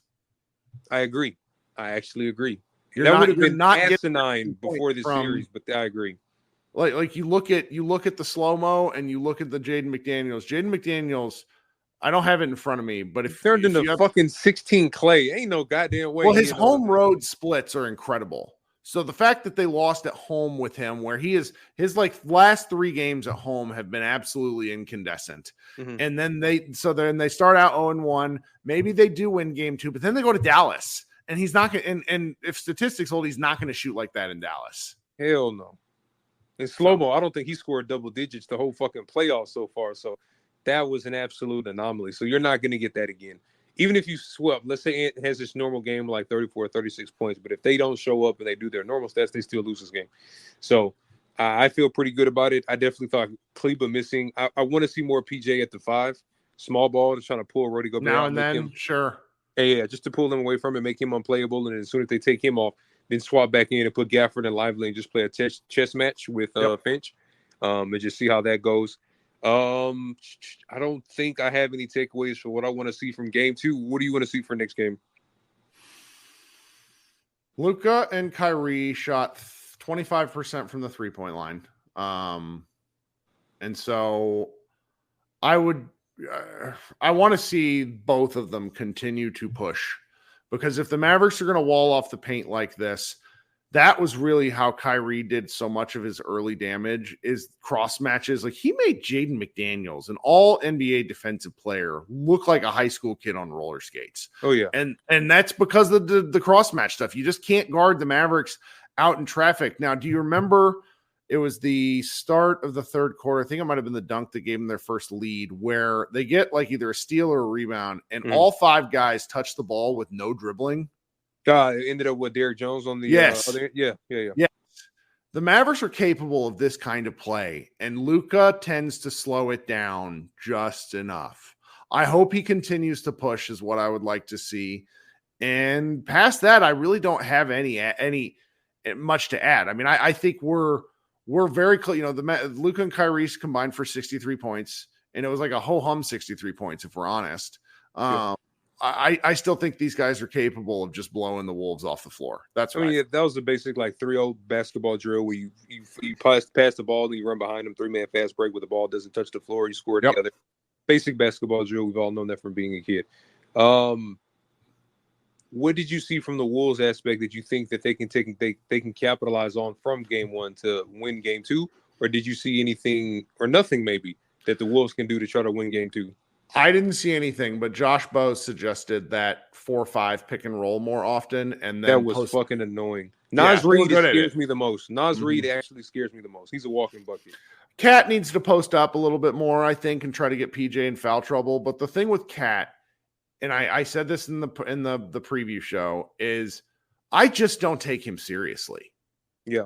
I agree. I actually agree. That would have been not asinine before this series, but I agree.
Like you look at the slow-mo and you look at the Jaden McDaniels, I don't have it in front of me, but if
turned into fucking 16 Clay, ain't no goddamn way.
Well, his home road splits are incredible. So the fact that they lost at home with him, where his last 3 games at home have been absolutely incandescent. Mm-hmm. And then they start out 0-1. Maybe they do win game 2, but then they go to Dallas And he's not going to, and if statistics hold, he's not going to shoot like that in Dallas.
Hell no. In slow-mo, I don't think he scored double digits the whole fucking playoffs so far. So that was an absolute anomaly. So you're not going to get that again. Even if you swept, let's say it has this normal game like 34, 36 points, but if they don't show up and they do their normal stats, they still lose this game. So I feel pretty good about it. I definitely thought Kleba missing. I want to see more PJ at the 5. Small ball to try to pull Rudy Gobert
now
out,
and then, sure.
Yeah, just to pull him away from it, make him unplayable. And as soon as they take him off, then swap back in and put Gafford and Lively and just play a chess match with Finch and just see how that goes. I don't think I have any takeaways for what I want to see from game 2. What do you want to see for next game?
Luka and Kyrie shot 25% from the 3-point line. And so I want to see both of them continue to push, because if the Mavericks are going to wall off the paint like this, that was really how Kyrie did so much of his early damage, is cross matches. Like, he made Jaden McDaniels, an all NBA defensive player, look like a high school kid on roller skates.
Oh yeah.
And that's because of the cross match stuff. You just can't guard the Mavericks out in traffic. Now, do you remember it was the start of the third quarter? I think it might've been the dunk that gave them their first lead, where they get like either a steal or a rebound, and all 5 guys touch the ball with no dribbling.
It ended up with Derrick Jones on the other. Yeah.
The Mavericks are capable of this kind of play, and Luka tends to slow it down just enough. I hope he continues to push, is what I would like to see. And past that, I really don't have any much to add. I mean, I think we're very close. You know, Luka and Kyrie combined for 63 points, and it was like a ho-hum 63 points, if we're honest. I still think these guys are capable of just blowing the Wolves off the floor. That's right. I mean,
that was the basic like 3-0 basketball drill where you pass the ball and you run behind them, 3-man fast break with the ball doesn't touch the floor, you score together. Basic basketball drill. We've all known that from being a kid. What did you see from the Wolves aspect that you think that they can capitalize on from game 1 to win game 2? Or did you see anything or nothing maybe that the Wolves can do to try to win game 2?
I didn't see anything, but Josh Bose suggested that 4-5 pick and roll more often, and then
that was fucking annoying. Naz Reid scares me the most. Naz Reid actually scares me the most. He's a walking bucket.
Cat needs to post up a little bit more, I think, and try to get PJ in foul trouble. But the thing with Cat, and I said this in the preview show, is I just don't take him seriously.
Yeah.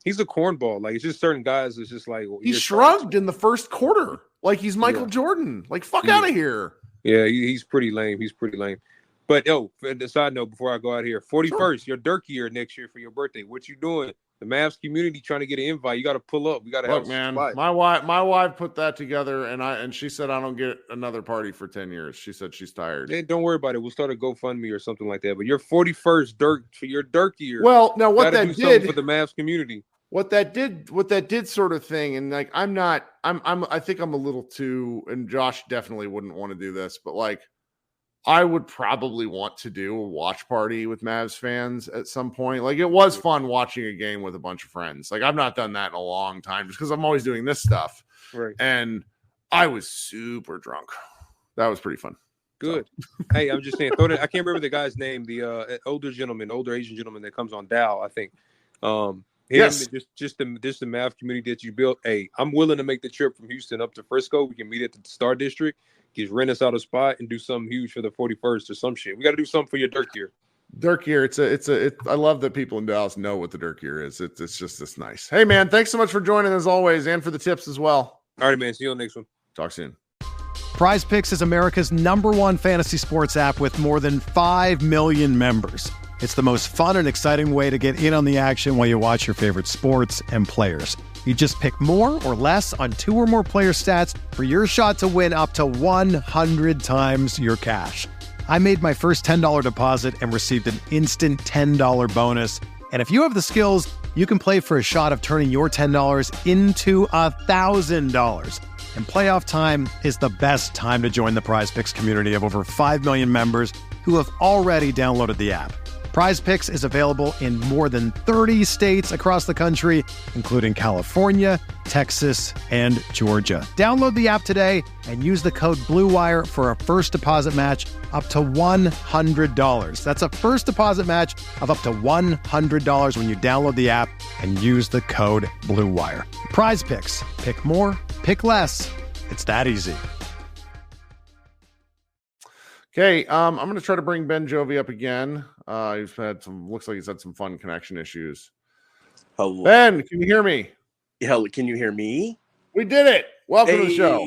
He's a cornball. Like, it's just certain guys. It's just like
he shrugged in the first quarter, like he's Michael Jordan. Like, fuck out of here.
Yeah, he's pretty lame. But the side note before I go out here, 41st, your Dirk year next year for your birthday. What you doing? The Mavs community trying to get an invite. You got to pull up. We got to help.
Man, my wife put that together, and she said I don't get another party for 10 years. She said she's tired.
Hey, don't worry about it. We'll start a GoFundMe or something like that. But your 41st Dirk for your Dirk year.
Well, now what that did
for the Mavs community.
What that did sort of thing, and like I think I'm a little too, and Josh definitely wouldn't want to do this, but like I would probably want to do a watch party with Mavs fans at some point. Like, it was fun watching a game with a bunch of friends. Like, I've not done that in a long time just because I'm always doing this stuff.
Right.
And I was super drunk. That was pretty fun.
Good. So. Hey, I'm just saying, I can't remember the guy's name, the older Asian gentleman that comes on Dow, I think.
Yes.
Just the Mav community that you built. Hey, I'm willing to make the trip from Houston up to Frisco. We can meet at the Star District, rent us out a spot, and do something huge for the 41st or some shit. We got to do something for your Dirk year.
Dirk year. I love that people in Dallas know what the Dirk year is. It's just this nice. Hey man, thanks so much for joining as always, and for the tips as well.
All right, man. See you on the next one.
Talk soon.
Prize Picks is America's #1 fantasy sports app with more than 5 million members. It's the most fun and exciting way to get in on the action while you watch your favorite sports and players. You just pick more or less on 2 or more player stats for your shot to win up to 100 times your cash. I made my first $10 deposit and received an instant $10 bonus. And if you have the skills, you can play for a shot of turning your $10 into $1,000. And playoff time is the best time to join the Prize Picks community of over 5 million members who have already downloaded the app. Prize Picks is available in more than 30 states across the country, including California, Texas, and Georgia. Download the app today and use the code BLUEWIRE for a first deposit match up to $100. That's a first deposit match of up to $100 when you download the app and use the code BLUEWIRE. Prize Picks. Pick more, pick less. It's that easy.
Okay, I'm going to try to bring Ben Jovi up again. Looks like he's had some fun connection issues.
Hello.
Ben, can you hear me?
Hell, can you hear me?
We did it. Welcome to the show.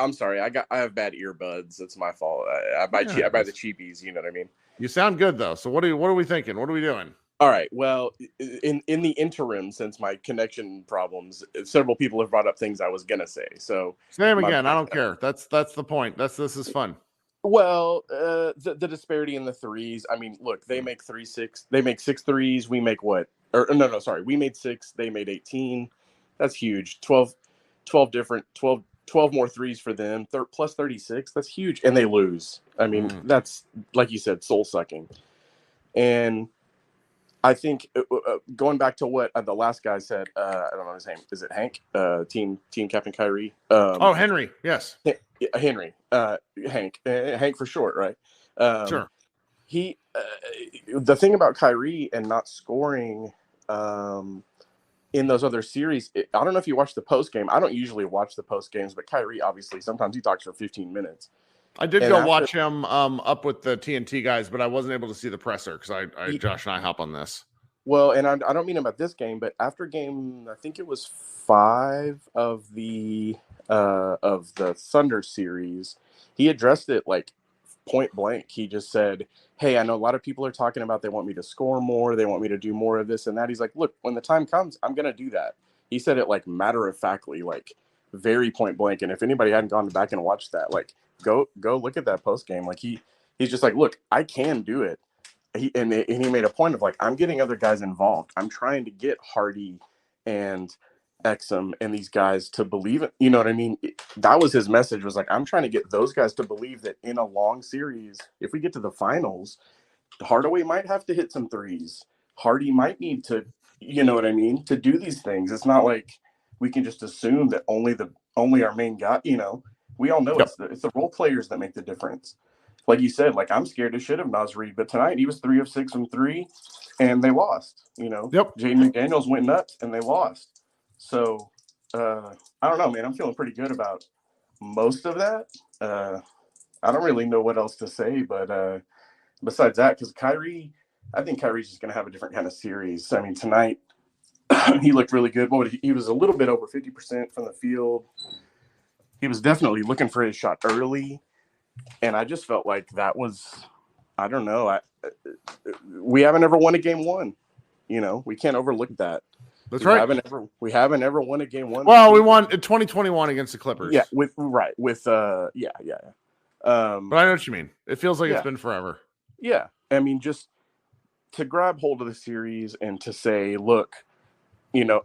I'm sorry. I have bad earbuds. It's my fault. I buy the cheapies. You know what I mean?
You sound good though. So what are we thinking? What are we doing?
All right. Well, in the interim, since my connection problems, several people have brought up things I was gonna say. So
say them again. I don't care. That's the point. This is fun.
Well, the disparity in the threes. I mean, look, they make 6 threes. We make what? Or no, sorry. We made 6. They made 18. That's huge. 12 more threes for them. Plus 36. That's huge. And they lose. I mean, that's, like you said, soul sucking. And I think going back to what the last guy said, I don't know his name. Is it Hank? Team Captain Kyrie.
Henry. Yes.
Henry. Hank for short, right?
Sure.
He, the thing about Kyrie and not scoring in those other series, I don't know if you watched the post game. I don't usually watch the post games, but Kyrie, obviously, sometimes he talks for 15 minutes.
I did watch him up with the TNT guys, but I wasn't able to see the presser because Josh and I hop on this.
Well, and I don't mean about this game, but after game, I think it was 5 of the Thunder series, he addressed it like point blank. He just said, hey, I know a lot of people are talking about they want me to score more. They want me to do more of this and that. He's like, look, when the time comes, I'm going to do that. He said it like matter of factly, like very point blank. And if anybody hadn't gone back and watched that, like go look at that post game. Like he's just like, look, I can do it. He made a point of like, I'm getting other guys involved. I'm trying to get Hardy and Exum and these guys to believe it. You know what I mean? That was his message, was like, I'm trying to get those guys to believe that in a long series, if we get to the finals, Hardaway might have to hit some threes. Hardy might need to, you know what I mean, to do these things. It's not like we can just assume that only our main guy, you know, we all know. Yep. It's the role players that make the difference. Like you said, like I'm scared to shit of Naz Reid, but tonight he was 3 of 6 from 3 and they lost, you know.
Yep.
Jaden McDaniels went nuts and they lost. So I don't know, man. I'm feeling pretty good about most of that. I don't really know what else to say, but besides that, because I think Kyrie's just going to have a different kind of series. I mean, tonight he looked really good. He was a little bit over 50% from the field. He was definitely looking for his shot early, and I just felt like that was, I don't know. We haven't ever won a game 1. You know, we can't overlook that.
That's right.
We haven't ever won a game 1.
Well, we won in 2021 against the Clippers.
Yeah, but I
know what you mean. It feels like it's been forever.
Yeah, I mean, just to grab hold of the series and to say, look, you know,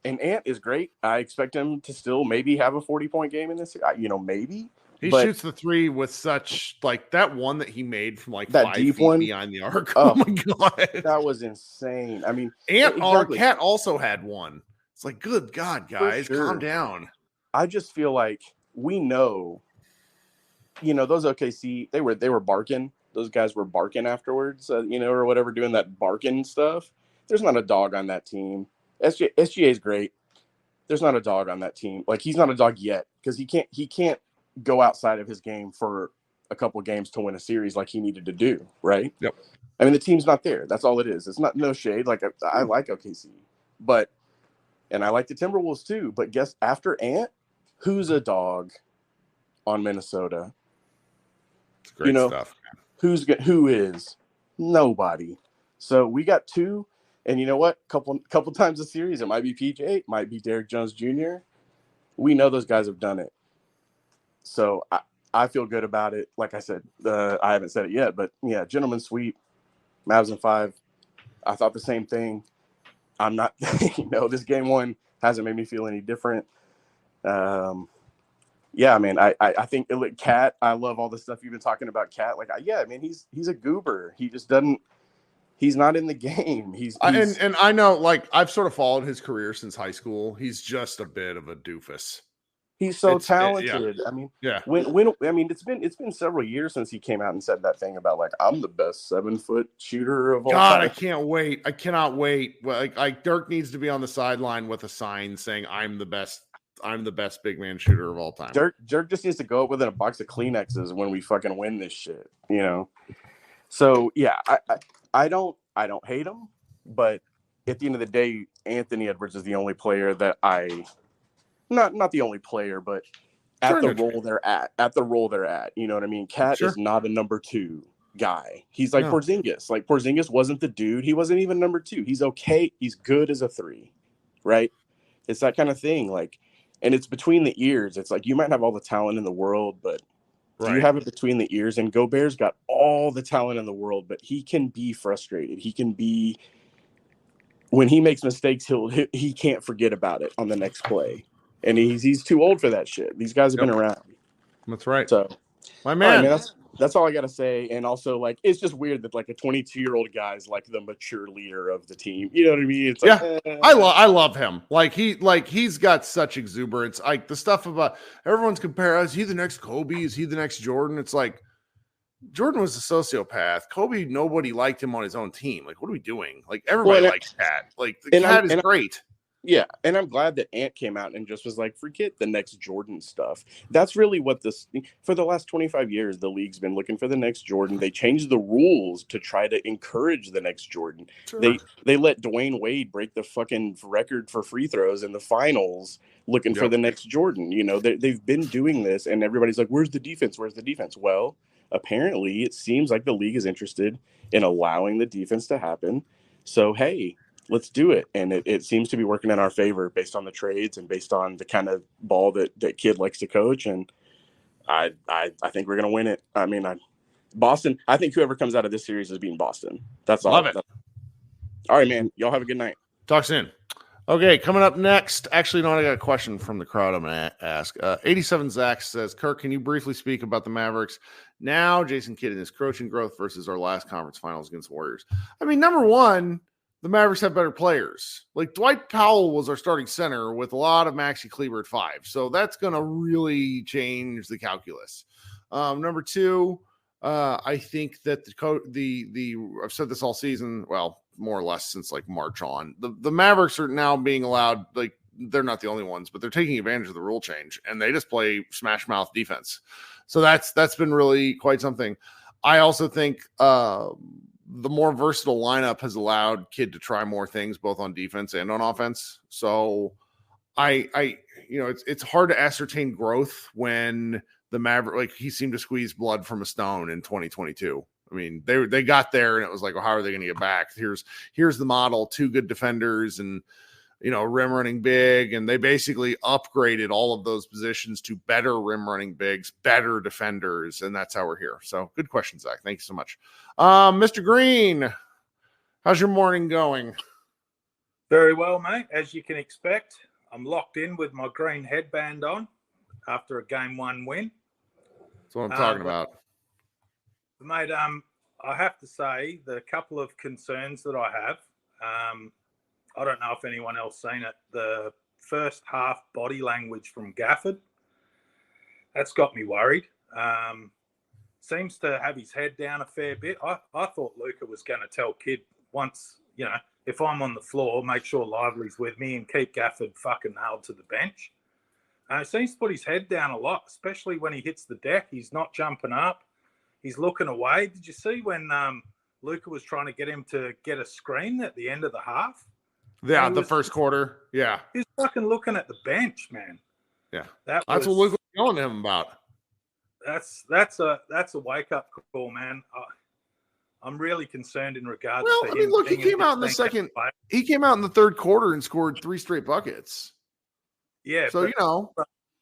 and Ant is great. I expect him to still maybe have a 40-point game in this. You know, maybe.
He shoots the 3 with such, like, that one that he made from like
that
5
deep
feet
one
behind the arc. Oh my god,
that was insane. I mean,
Ant Cat also had one. It's like, good God, guys, calm down.
I just feel like we know, you know, those OKC, they were barking. Those guys were barking afterwards, you know, or whatever, doing that barking stuff. There's not a dog on that team. SGA is great. There's not a dog on that team. Like, he's not a dog yet because he can't go outside of his game for a couple of games to win a series like he needed to do, right?
Yep.
I mean, the team's not there. That's all it is. It's not, no shade. Like, I like OKC, and I like the Timberwolves too. But guess after Ant, who's a dog on Minnesota?
It's great stuff.
Who is? Nobody. So we got 2, and you know what? Couple times a series, it might be PJ, it might be Derrick Jones Jr. We know those guys have done it. So I feel good about it. Like I said, I haven't said it yet, but yeah, gentleman's sweep, Mavs in 5. I thought the same thing. I'm not, you know, this game 1 hasn't made me feel any different. Yeah, man, I think Cat, I love all the stuff you've been talking about Cat. Like, yeah, man, he's a goober. He just doesn't, He's not in the game. He's
and I know, like, I've sort of followed his career since high school. He's just a bit of a doofus.
He's so talented. I mean, it's been several years since he came out and said that thing about, like, I'm the best 7-foot shooter of all time.
I can't wait. I cannot wait. Like Dirk needs to be on the sideline with a sign saying, I'm the best big man shooter of all time.
Dirk just needs to go up with a box of Kleenexes when we fucking win this shit, you know? So yeah, I don't hate him, but at the end of the day, Anthony Edwards is the only player that not the only player, but at the role they're at, you know what I mean? Cat is not a number 2 guy. He's like Porzingis. Like, Porzingis wasn't the dude. He wasn't even number 2. He's okay. He's good as a 3, right? It's that kind of thing. Like, and it's between the ears. It's like, you might have all the talent in the world, but do you have it between the ears? And Gobert's got all the talent in the world, but he can be frustrated. He can be, when he makes mistakes, he can't forget about it on the next play. And he's too old for that shit. These guys have been around.
That's right.
So,
my man,
that's all I got to say. And also, like, it's just weird that, like, a 22-year-old guy's like the mature leader of the team. You know what I mean? It's like,
I love him. He's got such exuberance. Like, the stuff about everyone's comparing, is he the next Kobe? Is he the next Jordan? It's like, Jordan was a sociopath. Kobe, nobody liked him on his own team. Like, what are we doing? Like, everybody likes Cat. Like, the Cat is great.
Yeah, and I'm glad that Ant came out and just was like, forget the next Jordan stuff. That's really what for the last 25 years, the league's been looking for the next Jordan. They changed the rules to try to encourage the next Jordan. Sure. They let Dwayne Wade break the fucking record for free throws in the finals looking for the next Jordan. You know, they've been doing this, and everybody's like, where's the defense? Where's the defense? Well, apparently it seems like the league is interested in allowing the defense to happen. So, hey, let's do it. And it seems to be working in our favor based on the trades and based on the kind of ball that Kid likes to coach. And I think we're going to win it. I mean, Boston, I think whoever comes out of this series is beating Boston. That's all.
Love it.
All right, man. Y'all have a good night.
Talk soon. Okay, coming up next. Actually, no, I got a question from the crowd I'm going to ask. 87 Zach says, Kirk, can you briefly speak about the Mavericks now, Jason Kidd and his coaching growth versus our last conference finals against the Warriors? I mean, number one, the Mavericks have better players. Like, Dwight Powell was our starting center with a lot of Maxi Kleber at 5. So that's going to really change the calculus. Number two, I think that I've said this all season, well, more or less since like March on. The Mavericks are now being allowed, like, they're not the only ones, but they're taking advantage of the rule change, and they just play smash mouth defense. So that's been really quite something. I also think the more versatile lineup has allowed Kid to try more things both on defense and on offense. So it's hard to ascertain growth when the Maverick, like, he seemed to squeeze blood from a stone in 2022. I mean, they got there and it was like, well, how are they going to get back? Here's the model, 2 good defenders and, rim running big. And they basically upgraded all of those positions to better rim running bigs, better defenders. And that's how we're here. So good question, Zach. Thank you so much. Mr. Green, how's your morning going?
Very well, mate. As you can expect, I'm locked in with my green headband on after a game 1 win.
That's what I'm talking about.
Mate, I have to say the couple of concerns that I have, I don't know if anyone else seen it. The first half body language from Gafford, that's got me worried. Seems to have his head down a fair bit. I thought Luka was going to tell Kid once, if I'm on the floor, make sure Lively's with me and keep Gafford fucking nailed to the bench. He seems to put his head down a lot, especially when he hits the deck. He's not jumping up. He's looking away. Did you see when Luka was trying to get him to get a screen at the end of the half?
Yeah, the first quarter. Yeah.
He's fucking looking at the bench, man.
Yeah. That's what Luka was yelling at him about.
That's a wake-up call, man. I'm really concerned in regards to him.
I mean, look, he came out in the third quarter and scored 3 straight buckets.
Yeah.
So,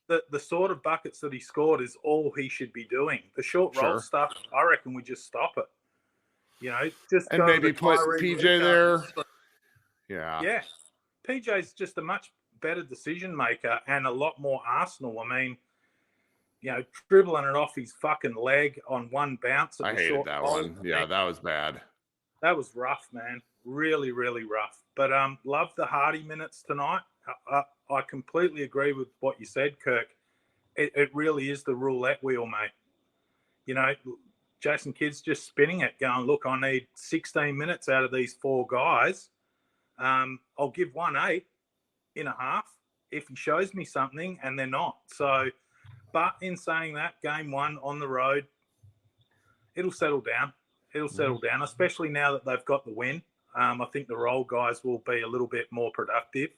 the sort of buckets that he scored is all he should be doing. The short roll stuff, I reckon we just stop it. Just
and maybe put PJ there. Yeah.
Yeah. PJ's just a much better decision maker and a lot more Arsenal. I mean, dribbling it off his fucking leg on one bounce.
I hated that one. Yeah, that was bad.
That was rough, man. Really, really rough. But love the Hardy minutes tonight. I completely agree with what you said, Kirk. It really is the roulette wheel, mate. You know, Jason Kidd's just spinning it, going, look, I need 16 minutes out of these four guys. I'll give 1-8 in a half if he shows me something, and they're not. So, but in saying that, game one on the road, it'll settle down. It'll settle down, especially now that they've got the win. I think the role guys will be a little bit more productive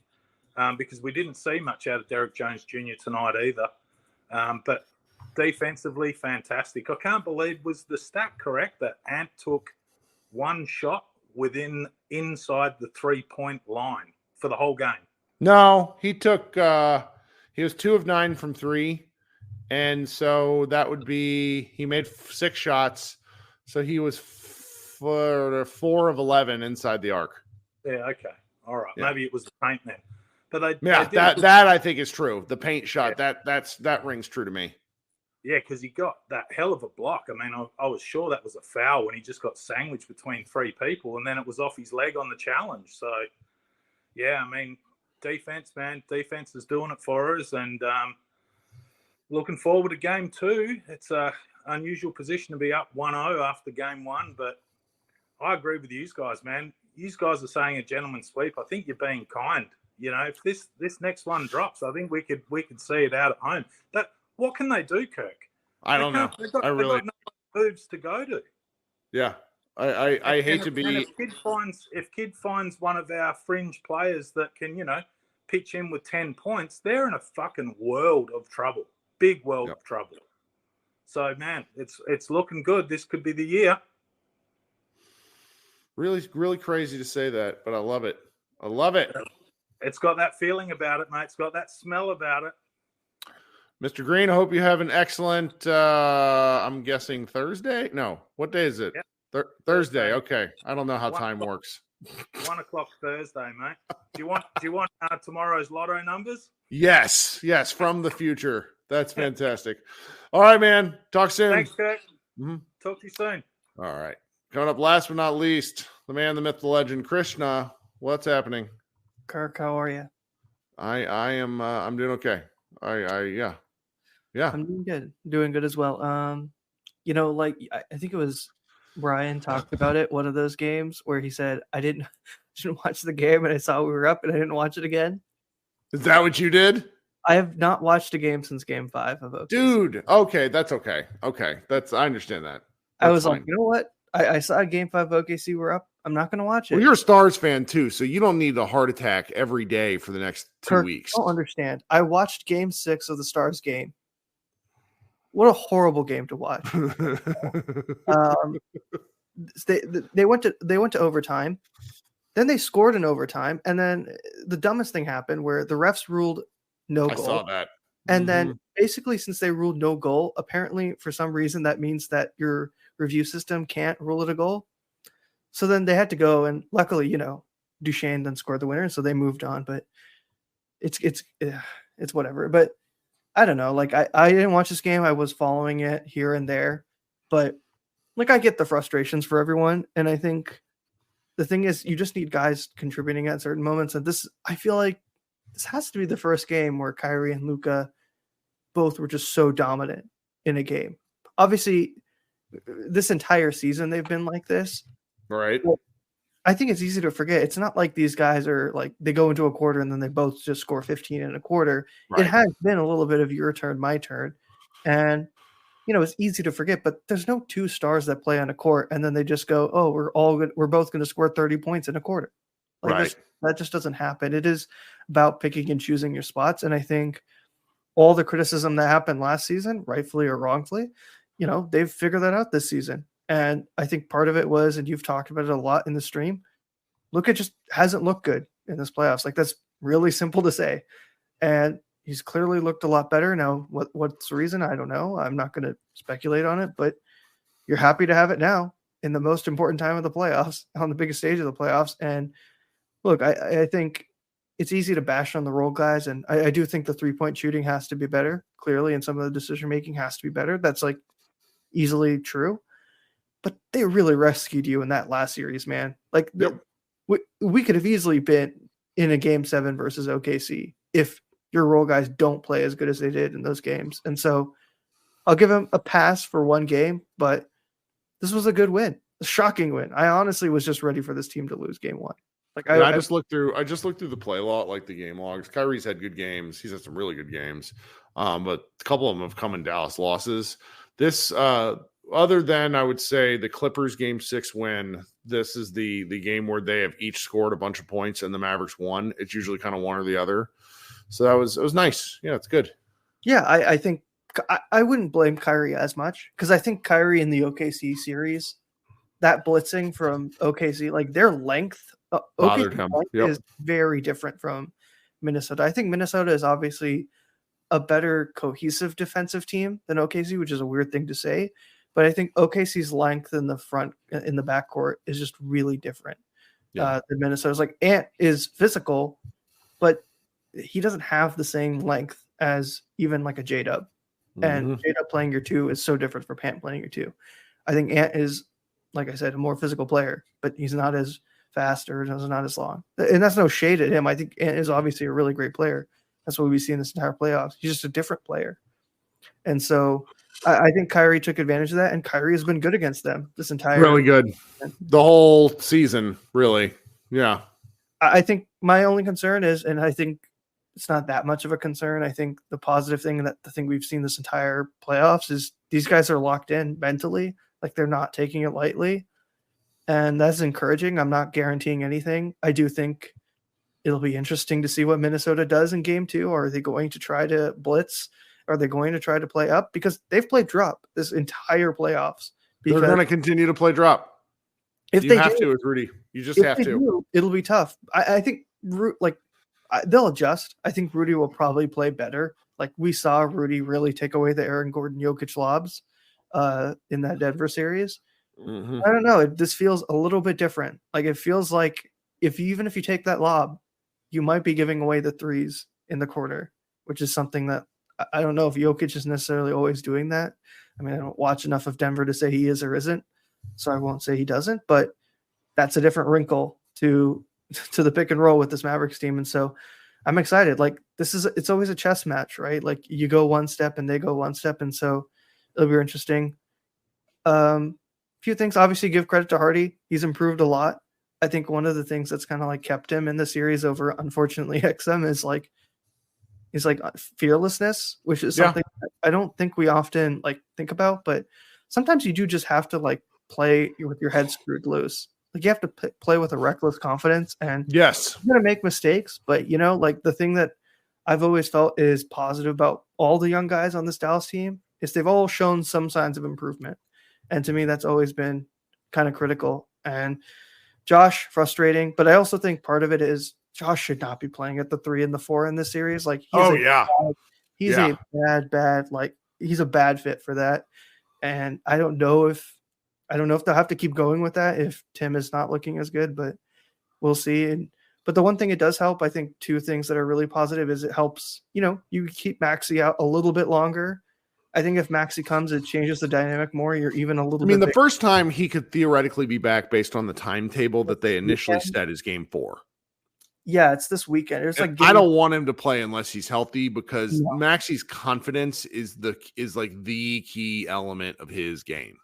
because we didn't see much out of Derek Jones Jr. tonight either. But defensively, fantastic. I can't believe, was the stat correct that Ant took one shot inside the 3-point line for the whole game?
No, he took he was 2 of 9 from 3. And so that would be, he made 6 shots. So he was 4 of 11 inside the arc.
Yeah, okay. All right.
Yeah.
Maybe it was the paint then. But
that I think is true. The paint shot, that rings true to me.
Yeah, because he got that hell of a block. I mean, I was sure that was a foul when he just got sandwiched between 3 people, and then it was off his leg on the challenge. So, yeah, I mean, defense, man. Defense is doing it for us, and looking forward to game 2. It's a unusual position to be up 1-0 after game 1, but I agree with you guys, man. You guys are saying a gentleman's sweep. I think you're being kind. You know, if this next one drops, I think we could see it out at home. What can they do, Kirk?
I don't know.
They've got no moves to go to.
Yeah, I hate to be.
And if Kidd finds one of our fringe players that can, pitch in with 10 points, they're in a fucking world of trouble. Big world of trouble. So, man, it's looking good. This could be the year.
Really, really crazy to say that, but I love it. I love it.
It's got that feeling about it, mate. It's got that smell about it.
Mr. Green, I hope you have an excellent, I'm guessing Thursday? No. What day is it?
Yep.
Thursday. Okay. I don't know how time works.
1 o'clock Thursday, mate. Do you want tomorrow's lotto numbers?
Yes, from the future. That's fantastic. All right, man. Talk soon.
Thanks, Kirk. Mm-hmm. Talk to you soon.
All right. Coming up last but not least, the man, the myth, the legend, Krishna. What's happening?
Kirk, how are you?
I am I'm doing okay. Yeah.
I'm doing good as well. I think it was Brian talked about it, one of those games where he said, I didn't watch the game and I saw we were up and I didn't watch it again.
Is that what you did?
I have not watched a game since game 5 of OKC.
Dude, okay, that's okay. Okay, I understand that.
I was fine. Like, you know what? I saw game 5 of OKC, we're up. I'm not going to watch it.
Well, you're a Stars fan too, so you don't need a heart attack every day for the next 2 weeks.
I don't understand. I watched game 6 of the Stars game. What a horrible game to watch. They went to overtime. Then they scored in overtime, and then the dumbest thing happened where the refs ruled no goal.
I saw that.
And then basically, since they ruled no goal, apparently for some reason that means that your review system can't rule it a goal. So then they had to go, and luckily, Duchesne then scored the winner, so they moved on. But it's whatever. But I don't know. Like I didn't watch this game. I was following it here and there, but I get the frustrations for everyone, and I think the thing is you just need guys contributing at certain moments. And I feel like this has to be the first game where Kyrie and Luka both were just so dominant in a game. Obviously, this entire season they've been like this.
Right.
Well, I think it's easy to forget. It's not like these guys are like they go into a quarter and then they both just score 15 in a quarter. Right. It has been a little bit of your turn, my turn. And, it's easy to forget, but there's no 2 stars that play on a court and then they just go, oh, we're both going to score 30 points in a quarter. Like that just doesn't happen. It is about picking and choosing your spots. And I think all the criticism that happened last season, rightfully or wrongfully, they've figured that out this season. And I think part of it was, and you've talked about it a lot in the stream, Luka just hasn't looked good in this playoffs. Like that's really simple to say. And he's clearly looked a lot better. Now, what's the reason? I don't know. I'm not going to speculate on it, but you're happy to have it now in the most important time of the playoffs, on the biggest stage of the playoffs. And look, I think it's easy to bash on the role guys. And I do think the 3-point shooting has to be better, clearly, and some of the decision-making has to be better. That's like easily true. but they really rescued you in that last series, man. Like we could have easily been in a game 7 versus OKC if your role guys don't play as good as they did in those games. And so I'll give them a pass for one game, but this was a good win, a shocking win. I honestly was just ready for this team to lose game 1. Like
I just looked through the play log, like the game logs. Kyrie's had good games. He's had some really good games. But a couple of them have come in Dallas losses. This other than I would say the Clippers game 6 win, this is the game where they have each scored a bunch of points and the Mavericks won. It's usually kind of one or the other. So it was nice. Yeah, it's good.
Yeah, I think I wouldn't blame Kyrie as much because I think Kyrie in the OKC series, that blitzing from OKC, like their length,
bothered him.
Is very different from Minnesota. I think Minnesota is obviously a better cohesive defensive team than OKC, which is a weird thing to say. But I think OKC's length in the front, in the backcourt, is just really different than Minnesota's. Like Ant is physical, but he doesn't have the same length as even like a J-Dub. And J-Dub playing your 2 is so different from Ant playing your 2. I think Ant is, like I said, a more physical player, but he's not as fast or not as long. And that's no shade at him. I think Ant is obviously a really great player. That's what we see in this entire playoffs. He's just a different player. And so I think Kyrie took advantage of that, and Kyrie has been good against them this entire
really good. The whole season, really. Yeah.
I think my only concern is, and I think it's not that much of a concern. I think the positive thing, that the thing we've seen this entire playoffs, is these guys are locked in mentally. Like they're not taking it lightly. And that's encouraging. I'm not guaranteeing anything. I do think it'll be interesting to see what Minnesota does in game 2. Are they going to try to blitz? Are they going to try to play up? Because they've played drop this entire playoffs.
They're going to continue to play drop.
If
you
they
have
do,
to with Rudy. You just have to.
It'll be tough. I think they'll adjust. I think Rudy will probably play better. Like we saw Rudy really take away the Aaron Gordon Jokic lobs in that Denver series.
Mm-hmm.
I don't know. This feels a little bit different. Like it feels like even if you take that lob, you might be giving away the threes in the corner, which is something that I don't know if Jokic is necessarily always doing that. I mean, I don't watch enough of Denver to say he is or isn't, so I won't say he doesn't, but that's a different wrinkle to the pick and roll with this Mavericks team. And so I'm excited. Like it's always a chess match, right? Like you go one step and they go one step. And so it'll be interesting. Few things, obviously give credit to Hardy. He's improved a lot. I think one of the things that's kind of like kept him in the series over, unfortunately, XM is like fearlessness, which is something that I don't think we often like think about, but sometimes you do just have to like play with your head screwed loose. Like you have to play with a reckless confidence, and
yes,
you're going to make mistakes, but like the thing that I've always felt is positive about all the young guys on this Dallas team is they've all shown some signs of improvement. And to me, that's always been kind of critical. And Josh, frustrating, but I also think part of it is Josh should not be playing at the 3 and the 4 in this series. Like, he's a bad, like he's a bad fit for that. And I don't know if they'll have to keep going with that if Tim is not looking as good, but we'll see. But the one thing it does help, I think 2 things that are really positive is it helps, you keep Maxey out a little bit longer. I think if Maxey comes, it changes the dynamic more. You're even a little bit.
The first time he could theoretically be back based on the timetable that they initially set is game 4.
Yeah, it's this weekend. It's like
I don't want him to play unless he's healthy because Maxey's confidence is like the key element of his game.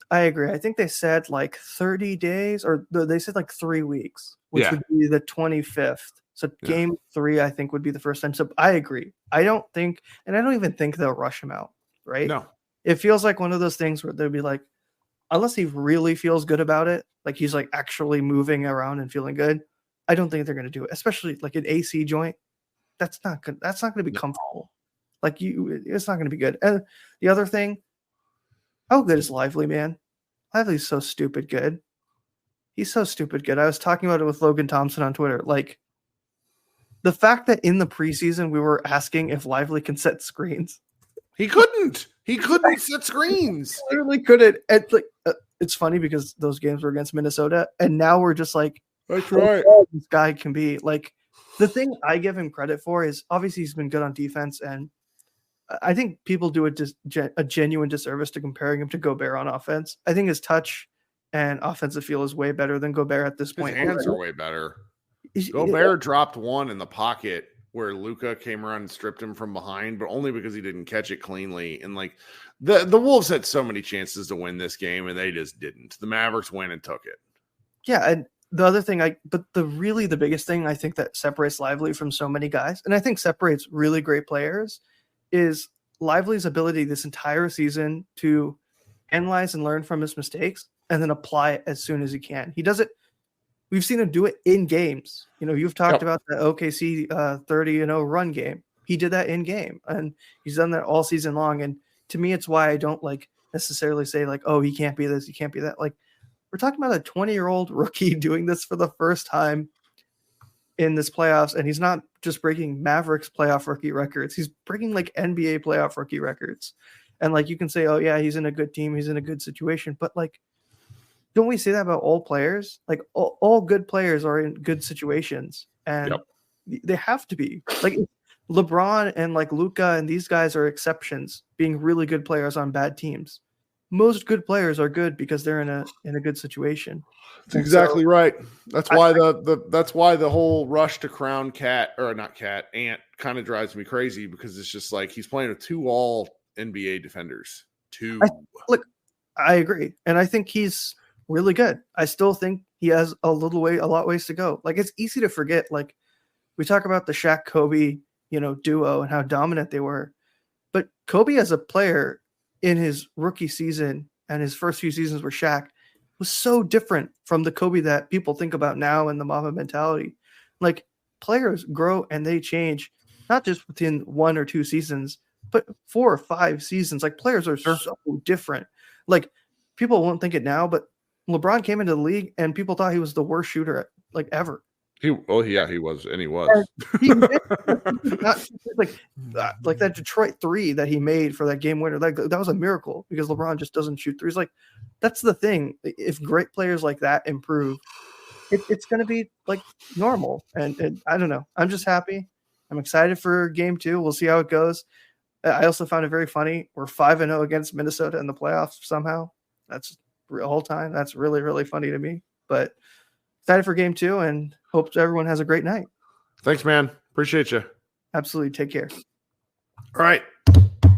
I agree. I think they said like 30 days, or they said like 3 weeks, which would be the 25th. So game 3, I think, would be the first time. So I agree. I don't even think they'll rush him out. Right?
No.
It feels like one of those things where they'll be like, unless he really feels good about it, like he's like actually moving around and feeling good, I don't think they're going to do it. Especially like an AC joint. That's not good. That's not going to be comfortable. Like it's not going to be good. And the other thing, how good is Lively, man? Lively's so stupid good. He's so stupid good. I was talking about it with Logan Thompson on Twitter. Like the fact that in the preseason we were asking if Lively can set screens.
He couldn't set screens.
He literally couldn't. And it's funny because those games were against Minnesota, and now we're just like,
that's right.
This guy can be like. The thing I give him credit for is obviously he's been good on defense, and I think people do a genuine disservice to comparing him to Gobert on offense. I think his touch and offensive feel is way better than Gobert at this point.
His hands are way better. Gobert dropped one in the pocket where Luka came around and stripped him from behind, but only because he didn't catch it cleanly. And like the Wolves had so many chances to win this game, and they just didn't. The Mavericks went and took it.
Yeah, and the other thing, the biggest thing I think that separates Lively from so many guys, and I think separates really great players, is Lively's ability this entire season to analyze and learn from his mistakes and then apply it as soon as he can. He does it. We've seen him do it in games. You've talked about the OKC 30-0 run game. He did that in game, and he's done that all season long. And to me, it's why I don't necessarily say oh, he can't be this, he can't be that. We're talking about a 20-year-old rookie doing this for the first time in this playoffs, and he's not just breaking Mavericks playoff rookie records. He's breaking NBA playoff rookie records. And you can say, oh yeah, he's in a good team, he's in a good situation, but don't we say that about all players? All good players are in good situations, and they have to be. LeBron and Luka and these guys are exceptions, being really good players on bad teams. Most good players are good because they're in a good situation.
That's exactly right. That's why that's why the whole rush to crown Ant kind of drives me crazy, because it's just he's playing with two all NBA defenders.
I agree, and I think he's really good. I still think he has a lot ways to go. It's easy to forget. We talk about the Shaq Kobe, duo and how dominant they were, but Kobe as a player in his rookie season and his first few seasons with Shaq was so different from the Kobe that people think about now in the Mamba mentality. Players grow and they change, not just within 1 or 2 seasons, but 4 or 5 seasons. Players are so different. People won't think it now, but LeBron came into the league and people thought he was the worst shooter ever.
He was, and he was.
Not that Detroit 3 that he made for that game winner. That was a miracle, because LeBron just doesn't shoot threes. That's the thing. If great players like that improve, it's going to be normal. And I don't know. I'm just happy. I'm excited for game 2. We'll see how it goes. I also found it very funny. We're 5-0 against Minnesota in the playoffs somehow. That's the whole time. That's really, really funny to me. But excited for game 2 and hope everyone has a great night.
Thanks, man. Appreciate you.
Absolutely. Take care.
All right.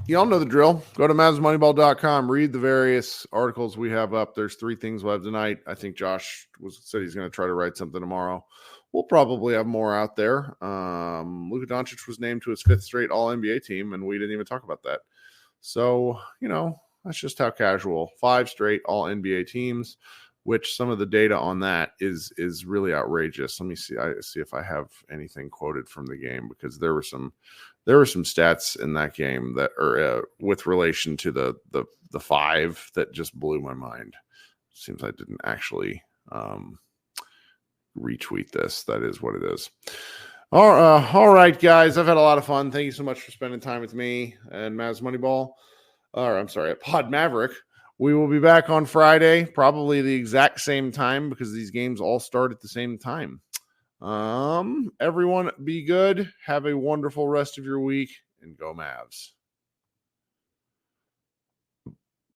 Y'all know the drill. Go to MavsMoneyball.com. Read the various articles we have up. There's 3 things we'll have tonight. I think Josh said he's going to try to write something tomorrow. We'll probably have more out there. Luka Doncic was named to his 5th straight All-NBA team, and we didn't even talk about that. So, that's just how casual. 5 straight All-NBA teams, which some of the data on that is really outrageous. Let me see. I see if I have anything quoted from the game, because there were some stats in that game that are with relation to the 5 that just blew my mind. Seems I didn't actually retweet this. That is what it is. All right, guys. I've had a lot of fun. Thank you so much for spending time with me and Mavs Moneyball. At Pod Maverick. We will be back on Friday, probably the exact same time, because these games all start at the same time. Everyone be good. Have a wonderful rest of your week, and go Mavs.